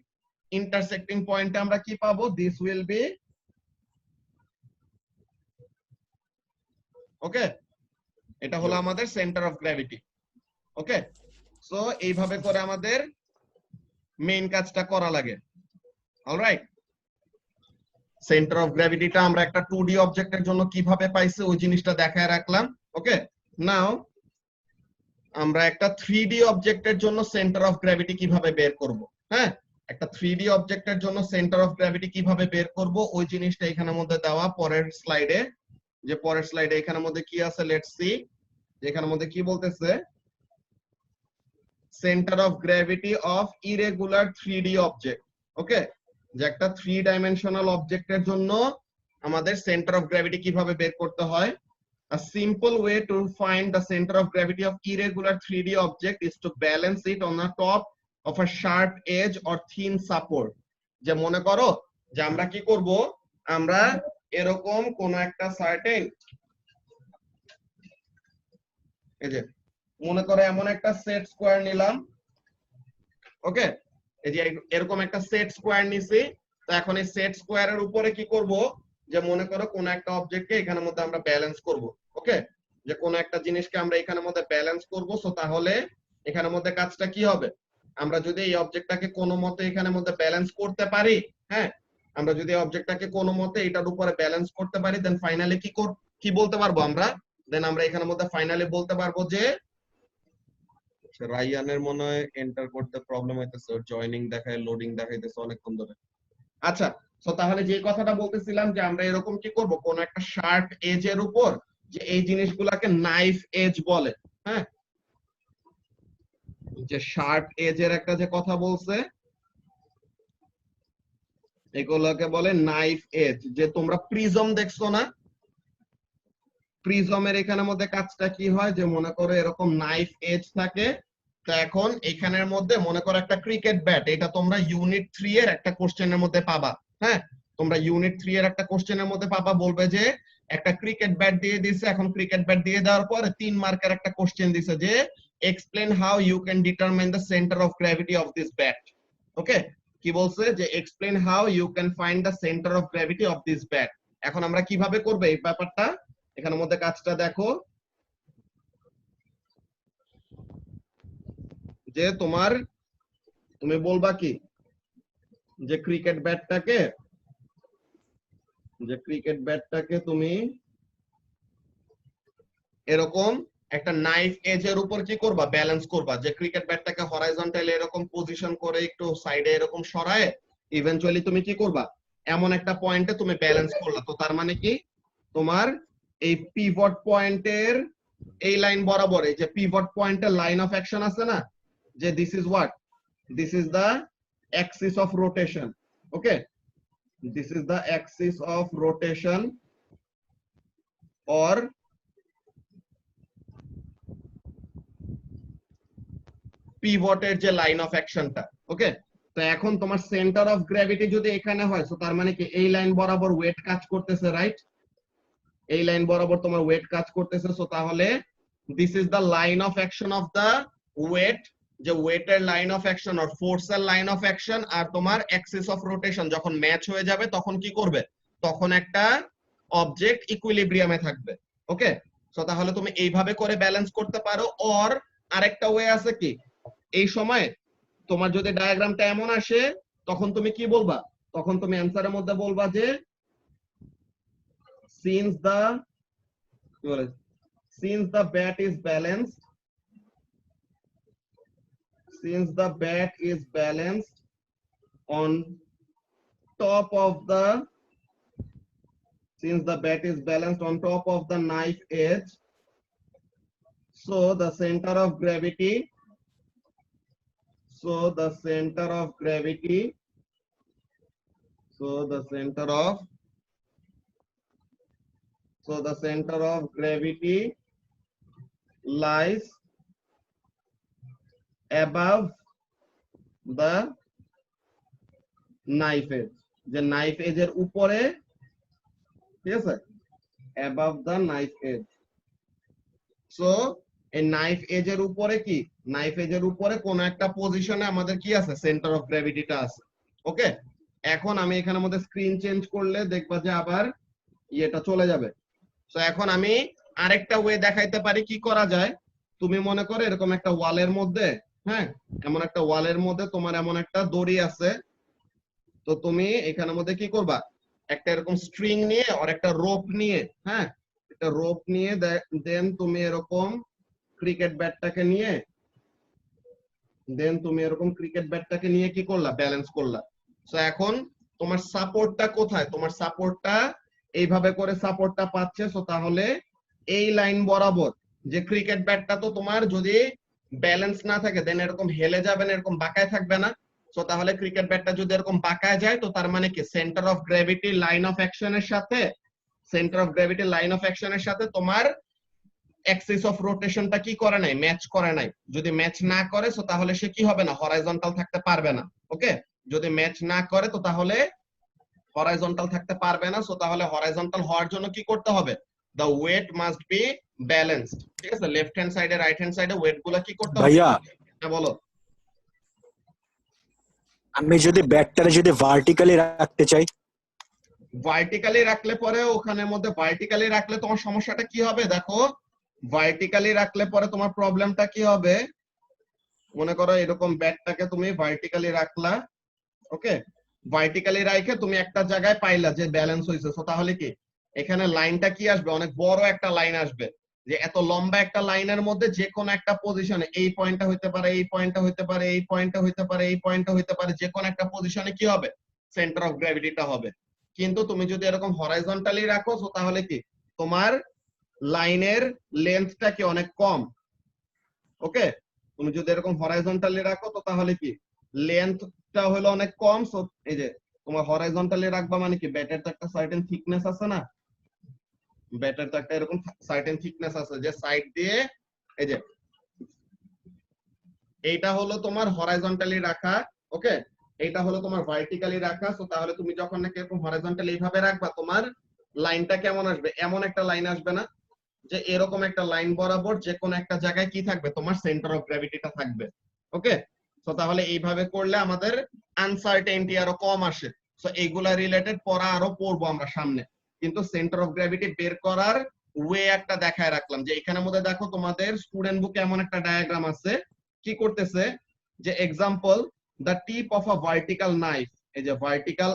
S1: ইন্টারসেক্টিং পয়েন্টে আমরা কি পাবো, দিস উইল বি, ওকে, এটা হলো আমাদের centre of gravity. Okay, so এইভাবে করে আমাদের মেইন কাজটা করা লাগে। অলরাইট, সেন্টার অফ গ্র্যাভিটিটা আমরা একটা 2D অবজেক্টের জন্য কিভাবে পাইছি ওই জিনিসটা দেখায় রাখলাম। ওকে, নাও আমরা একটা 3D অবজেক্টের জন্য সেন্টার অফ গ্র্যাভিটি কিভাবে বের করব। হ্যাঁ, একটা 3D অবজেক্টের জন্য সেন্টার অফ গ্র্যাভিটি কিভাবে বের করব ওই জিনিসটা এখানের মধ্যে দেওয়া পরের স্লাইডে। যে পরের স্লাইডে এখানের মধ্যে কি আছে, লেটস সি। এখানের মধ্যে কি বলতেছে, centre of gravity of irregular 3D object. Okay, যে একটা 3 ডাইমেনশনাল অবজেক্টের জন্য আমাদের সেন্টার অফ গ্র্যাভিটি কিভাবে বের করতে হয়। A simple way to find the center of gravity of irregular 3D object is to balance it on the top of a sharp edge or thin support. যে মনে করো যে আমরা কি করব, আমরা এরকম কোন একটা সার্টেন, এই যে মনে করো এমন একটা সেট স্কয়ার নিলাম। ওকে, এই যে এরকম একটা সেট স্কয়ার নিছি। তো এখন এই সেট স্কয়ারের উপরে কি করব, যে মনে করো কোন একটা অবজেক্টকে এখানের মধ্যে আমরা ব্যালেন্স করব। ওকে, যে কোন একটা জিনিসকে আমরা এখানের মধ্যে ব্যালেন্স করব। সো তাহলে এখানের মধ্যে কাজটা কি হবে, আমরা যদি এই অবজেক্টটাকে কোনো মতে এখানের মধ্যে ব্যালেন্স করতে পারি, হ্যাঁ, আমরা যদি অবজেক্টটাকে কোনো মতে এটার উপরে ব্যালেন্স করতে পারি, দেন ফাইনালি কি বলতে পারবো আমরা, দেন আমরা এখানের মধ্যে ফাইনালি বলতে পারবো যে রায়ানের মনে হয় এন্টার করতে প্রবলেম হইতেছে, জয়েনিং দেখায়, লোডিং দেখাইতেছে অনেকক্ষণ ধরে। আচ্ছা, সো তাহলে যে কথাটা বলতেছিলাম যে আমরা এরকম কি করব, কোন একটা শার্প এজের উপর, যে এই জিনিসগুলোকে নাইফ এজ বলে। হ্যাঁ, যে শার্প এজের একটা যে কথা বলছে, এগুলোকে বলে নাইফ এজ। যে তোমরা প্রিজম দেখছো না, প্রিজমের এখানের মধ্যে কাজটা কি হয়, যে মনে করো এরকম নাইফ এজ থাকে। তো এখন এখানের মধ্যে মনে করো একটা ক্রিকেট ব্যাট, এটা তোমরা ইউনিট 3 এর একটা কোশ্চেনের মধ্যে পাবা। হ্যাঁ, তোমরা ইউনিট 3 এর একটা কোশ্চেনের মধ্যে পাবা, বলবে যে একটা ক্রিকেট ব্যাট দিয়ে দিছে। এখন ক্রিকেট ব্যাট দিয়ে দেওয়ার পর 3 মার্কের একটা কোশ্চেন দিছে যে explain how you can determine the centre of gravity of this bat. Okay, কি বলছে, যে explain how you can find the centre of gravity of this bat. এখন আমরা কিভাবে করব এই ব্যাপারটা, এখানের মধ্যে কাজটা দেখো, যে তুমি বলবা কি, যে ক্রিকেট ব্যাটটাকে তুমি এরকম একটা নাইফ এজের উপর কি করবা, ব্যালেন্স করবা। যে ক্রিকেট ব্যাটটাকে হরাইজন্টালি এরকম পজিশন করে একটু সাইডে এরকম সরায় ইভেনচুয়ালি তুমি কি করবা, এমন একটা পয়েন্টে তুমি ব্যালেন্স করলা, তো তার মানে কি তোমার এই পিভট পয়েন্টের এই লাইন বরাবর, এই যে পিভট পয়েন্টের লাইন অফ অ্যাকশন আছে না, যে this is what, this is the Axis of rotation. Okay, this is the axis of rotation or পিভটের যে লাইন অফ অ্যাকশনটা। ওকে, তো এখন তোমার সেন্টার অফ গ্র্যাভিটি যদি এখানে হয়, তো তার মানে কি এই লাইন বরাবর ওয়েট কাজ করতেছে, রাইট? এই লাইন বরাবর তোমার ওয়েট কাজ করতেছে, সো তাহলে this is the line of action of the weight, যে ওয়েটের লাইন অফ অ্যাকশন আর ফোর্সের লাইন অফ অ্যাকশন আর তোমার অ্যাক্সিস অফ রোটেশন যখন ম্যাচ হয়ে যাবে তখন কি করবে, তখন একটা অবজেক্ট ইকুইলিব্রিয়ামে থাকবে। ওকে, সো তাহলে তুমি এইভাবে করে ব্যালেন্স করতে পারো। অর আরেকটা ওয়ে আছে কি, এই সময় তোমার যদি ডায়াগ্রামটা এমন আসে তখন তুমি কি বলবা, তখন তুমি অ্যানসারের মধ্যে বলবা যে since the bat is balanced, since the bat is balanced on top of the, since the bat is balanced on top of the knife edge, so the center of gravity, so the center of gravity, so the center of, so the center of gravity lies above the knife edge, যে knife এজের উপরে, ঠিক আছে, above the knife edge। So এই knife এজের উপরে কি, knife এজের উপরে কোন একটা পজিশনে আমাদের কি আছে, সেন্টার অফ গ্র্যাভিটিটা আছে। ওকে, এখন আমি এখানের মধ্যে স্ক্রিন চেঞ্জ করলে দেখবা যে আবার ইয়েটা চলে যাবে। সো এখন আমি আরেকটা ওয়ে দেখাইতে পারি কি করা যায়। তুমি মনে করো এরকম একটা ওয়ালের মধ্যে, হ্যাঁ, এমন একটা ওয়ালের মধ্যে তোমার এমন একটা দড়ি আছে, তো তুমি এখানের মধ্যে কি করবা, একটা এরকম স্ট্রিং নিয়ে আর একটা রোপ নিয়ে, হ্যাঁ, একটা রোপ নিয়ে দেন তুমি এরকম ক্রিকেট ব্যাটটাকে নিয়ে, দেন তুমি এরকম ক্রিকেট ব্যাটটাকে নিয়ে কি করলা, ব্যালেন্স করলা। সো এখন তোমার সাপোর্টটা কোথায়, তোমার সাপোর্টটা এইভাবে করে সাপোর্টটা পাচ্ছে। সো তাহলে এই লাইন বরাবর যে ক্রিকেট ব্যাটটা, তো তোমার যদি ব্যালেন্স না থাকে দেন এরকম হেলে যাবে না, এরকম বাঁকায় থাকবে না। সো তাহলে ক্রিকেট ব্যাটটা যদি এরকম বাঁকায় যায়, তো তার মানে কি centre of gravity line of অ্যাকশনের সাথে, centre of gravity line of অ্যাকশনের সাথে তোমার অ্যাক্সিস অফ রোটেশনটা কি করে নাই, ম্যাচ করে নাই। যদি ম্যাচ না করে সো তাহলে সে কি হবে না, হরাইজন্টাল থাকতে পারবে না। ওকে, যদি ম্যাচ না করে তো তাহলে হরাইজন্টাল থাকতে পারবে না। সো তাহলে হরাইজন্টাল হওয়ার জন্য কি করতে হবে, the weight must be balanced. ঠিক আছে, লেফট হ্যান্ড সাইডে রাইট হ্যান্ড সাইডে ওয়েট গুলা কি করতে হবে
S3: ভাইয়া,
S1: বলো।
S3: আমি যদি ব্যাটটারে যদি ভার্টিক্যালি রাখতে চাই,
S1: ভার্টিক্যালি রাখলে পরে ওখানের মধ্যে ভার্টিক্যালি রাখলে তোমার সমস্যাটা কি হবে দেখো, ভার্টিক্যালি রাখলে পরে তোমার প্রবলেমটা কি হবে, মনে করো এরকম ব্যাটটাকে তুমি ভার্টিক্যালি রাখলা, ওকে, ভার্টিক্যালি রাখে তুমি একটা জায়গায় পাইলা যে ব্যালেন্স হইছে। সো তাহলে কি এখানে লাইনটা কি আসবে, অনেক বড় একটা লাইন আসবে, যে এত লম্বা একটা লাইনের মধ্যে যে কোনো একটা পজিশনে, এই পয়েন্টটা হইতে পারে, এই পয়েন্টটা হইতে পারে, এই পয়েন্টটা হইতে পারে, এই পয়েন্টটা হইতে পারে, যে কোনো একটা পজিশনে কি হবে, সেন্টার অফ গ্র্যাভিটিটা হবে। কিন্তু তুমি যদি এরকম হরাইজন্টালি রাখো, সো তাহলে কি তোমার লাইনের লেন্থটা কি অনেক কম। ওকে, তুমি যদি এরকম হরাইজন্টালি রাখো তো তাহলে কি লেন্থটা হলো অনেক কম। সো এই যে তোমার হরাইজন্টালি রাখবা মানে কি, ব্যাটের তো একটা সার্টেন থিকনেস আছে না, ব্যাটের তো একটা এরকম সার্টেন থিকনেস আছে, যে সাইড দিয়ে এই যে এইটা হলো তোমার হরাইজন্টালি রাখা। ওকে, এইটা হলো তোমার ভার্টিক্যালি রাখা। সো তাহলে তুমি যখন নাকি এরকম হরাইজন্টালি এইভাবে রাখবা, তোমার লাইনটা কেমন আসবে, এমন একটা লাইন আসবে না, যে এরকম একটা লাইন বরাবর যে কোনো একটা জায়গায় কি থাকবে, তোমার সেন্টার অফ গ্র্যাভিটিটা থাকবে। ওকে, সো তাহলে এইভাবে করলে আমাদের আনসার্টেনিটি আরো কম আসে। সো এইগুলা রিলেটেড পড়া আরো পড়বো আমরা সামনে, কিন্তু সেন্টার অফ গ্র্যাভিটি বের করার ওয়ে একটা দেখায় রাখলাম। যে এখানের মধ্যে দেখো তোমাদের স্টুডেন্ট বুকে এমন একটা ডায়াগ্রাম আছে, কি করতেছে, যে example the tip of a vertical knife, এই যে ভার্টিক্যাল,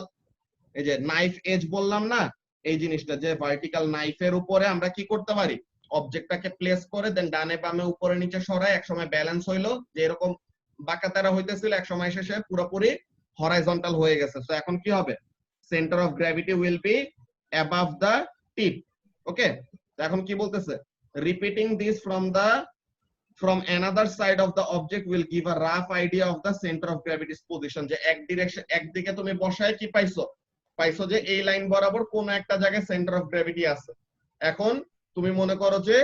S1: এই যে নাইফ এজ বললাম না, এই জিনিসটা, যে ভার্টিক্যাল নাইফের উপরে আমরা কি করতে পারি, অবজেক্টটাকে প্লেস করে দেন ডানে বামে উপরে নিচে সরাই, একসময় ব্যালেন্স হইলো, যে এরকম বাঁকাতারা হইতেছিল, একসময় শেষে পুরোপুরি হরাইজন্টাল হয়ে গেছে। সো এখন কি হবে, centre of gravity will be above the tip. Okay, তো এখন কি বলতেছে, repeating this from another side of the object will give a rough idea of the center of gravity's position। যে একদিকে তুমি বসায় কি পাইছো যে এই লাইন বরাবর কোন একটা জায়গায় সেন্টার অফ গ্র্যাভিটি আছে। এখন তুমি মনে করো যে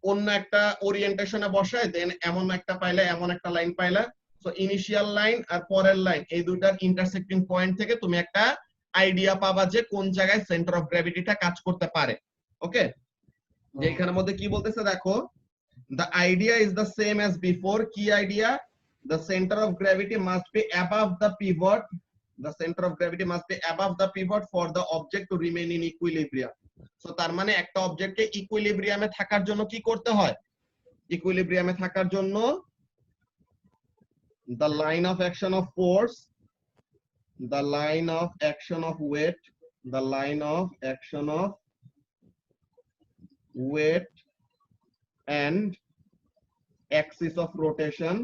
S1: অন্য একটা ওরিয়েন্টেশনে বসায় দেন এমন একটা পাইলে, এমন একটা লাইন পাইলা। সো ইনিশিয়াল লাইন আর পরের লাইন এই দুইটার ইন্টারসেক্টিং পয়েন্ট থেকে তুমি একটা আইডিয়া পাবা যে কোন জায়গায় সেন্টার অফ গ্র্যাভিটিটা কাজ করতে পারে। ওকে, যে এখানের মধ্যে কি বলতেছে দেখো, the idea is the same as before. Key idea, the center of gravity must be above the pivot. The center of gravity must be above the pivot for the object to remain in equilibrium. So তার মানে একটা অবজেক্টকে ইকুইলিব্রিয়ামে থাকার জন্য কি করতে হয়, ইকুইলিব্রিয়ামে থাকার জন্য the line of action of force, the line of action of weight, the line of action of weight and axis of rotation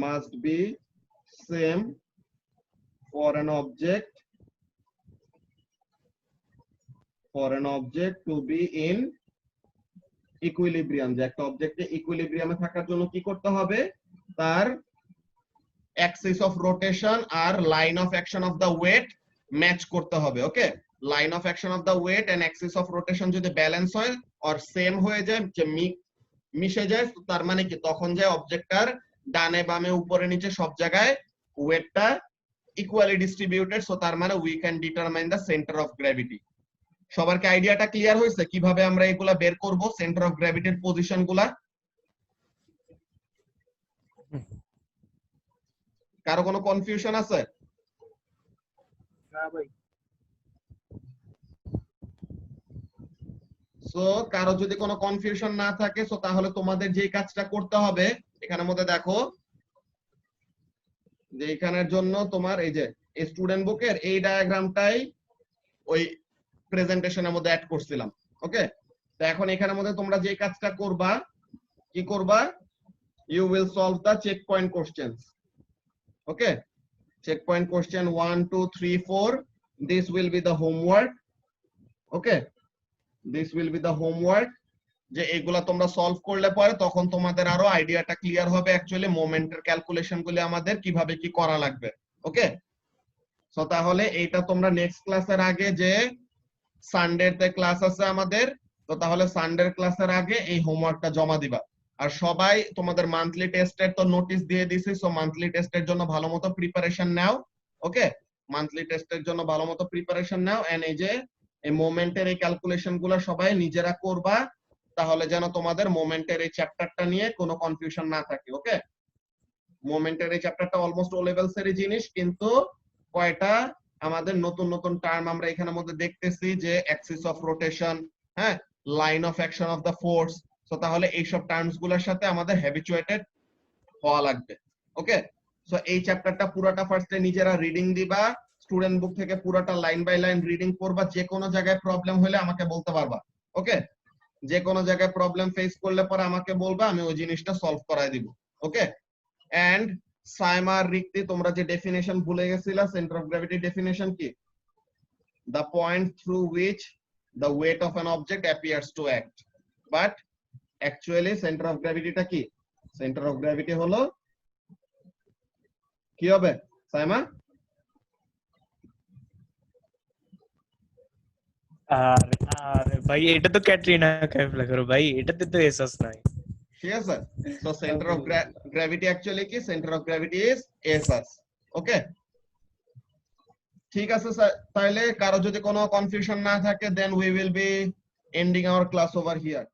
S1: must be same for an object to be in equilibrium। যে একটা অবজেক্টে ইকুইলিব্রিয়ামে থাকার জন্য কি করতে হবে, তার axis of rotation আর line of action of the weight match করতে হবে। Okay, line of action of the weight and axis of rotation যদি ব্যালেন্স হয় আর সেম হয়ে যায়, যে মিশে যায়, তার মানে কি তখন যে অবজেক্টটার ডানে বামে উপরে নিচে সব জায়গায় ওয়েটটা ইকুয়ালি ডিস্ট্রিবিউটেড। সো তার মানে we can determine the centre of gravity. সবার কি আইডিয়াটা ক্লিয়ার হয়েছে কিভাবে আমরা এগুলা বের করব, সেন্টার অফ গ্র্যাভিটির পজিশন গুলা? কারো কোনো কনফিউশন আছে?
S3: না ভাই।
S1: সো কারো যদি কোনো কনফিউশন না থাকে, সো তাহলে তোমাদের যে কাজটা করতে হবে এখানের মধ্যে দেখো, যে এখানের জন্য তোমার এই যে স্টুডেন্ট বুকের এই ডায়াগ্রামটাই ওই প্রেজেন্টেশনের মধ্যে অ্যাড করছিলাম। ওকে, তো এখন এখানের মধ্যে তোমরা যে কাজটা করবা, কি করবা, you will solve the check point questions. Okay, check point question 1 2 3 4, this will be the homework। okay, this will be the homework। যে এগুলা তোমরা সলভ করলে পরে তখন তোমাদের আরো আইডিয়াটা ক্লিয়ার হবে অ্যাকচুয়ালি মোমেন্টের ক্যালকুলেশন গুলো আমাদের কিভাবে কি করা লাগবে। ওকে, সো তাহলে এইটা তোমরা নেক্সট ক্লাসের আগে, যে সানডেতে ক্লাস আছে আমাদের, তো তাহলে সানডের ক্লাসের আগে এই হোমওয়ার্কটা জমা দিবা। আর সবাই তোমাদের মান্থলি টেস্টের তো নোটিশ দিয়ে দিছি, সো মান্থলি টেস্টের জন্য ভালোমতো প্রিপারেশন নাও। ওকে, মান্থলি টেস্টের জন্য ভালোমতো প্রিপারেশন নাও এন্ড এই যে এই মোমেন্টের এই ক্যালকুলেশন গুলো সবাই নিজেরা করবা, তাহলে যেন তোমাদের মোমেন্টের এই চ্যাপ্টারটা নিয়ে কোনো কনফিউশন না থাকে। ওকে, মোমেন্টের এই চ্যাপ্টারটা অলমোস্ট ও লেভেলস এর জিনিস, কিন্তু কয়টা আমাদের নতুন নতুন টার্ম আমরা এখানের মধ্যে দেখতেছি, যে অ্যাক্সিস অফ রোটেশন, হ্যাঁ, line of action of the force. So তাহলে এইসব টার্মস গুলোর সাথে আমাদের হ্যাবিচুয়েটেড হওয়া লাগবে। ওকে, সো এই চ্যাপ্টারটা পুরোটা ফার্স্টে নিজেরা রিডিং দিবা, স্টুডেন্ট বুক থেকে পুরোটা লাইন বাই লাইন রিডিং করবা। যে কোনো জায়গায় প্রবলেম হলে আমাকে বলতে পারবা। ওকে, যে কোনো জায়গায় প্রবলেম ফেস করলে পরে আমাকে বলবা, আমি ওই জিনিসটা সলভ করাই দিব। ওকে, এন্ড সাইমা আর রিক্তি, তোমরা যে ডেফিনেশন ভুলে গেছিলা, সেন্টার অফ গ্র্যাভিটি ডেফিনেশন কি? the point through which the weight of an object appears to act, but actually center of gravity টা কি? center of gravity হলো কি হবে সাইমা?
S5: আর ভাই এটা তো ক্যাটরিনা কাইফ লাগলো ভাই, এটাতে তো এসএস নাই।
S1: ঠিক আছে, so center of gravity actually কি? center of gravity is S S. Okay, ঠিক আছে তাহলে কারো যদি কোনো কনফিউশন না থাকে, then we will be ending our class over here।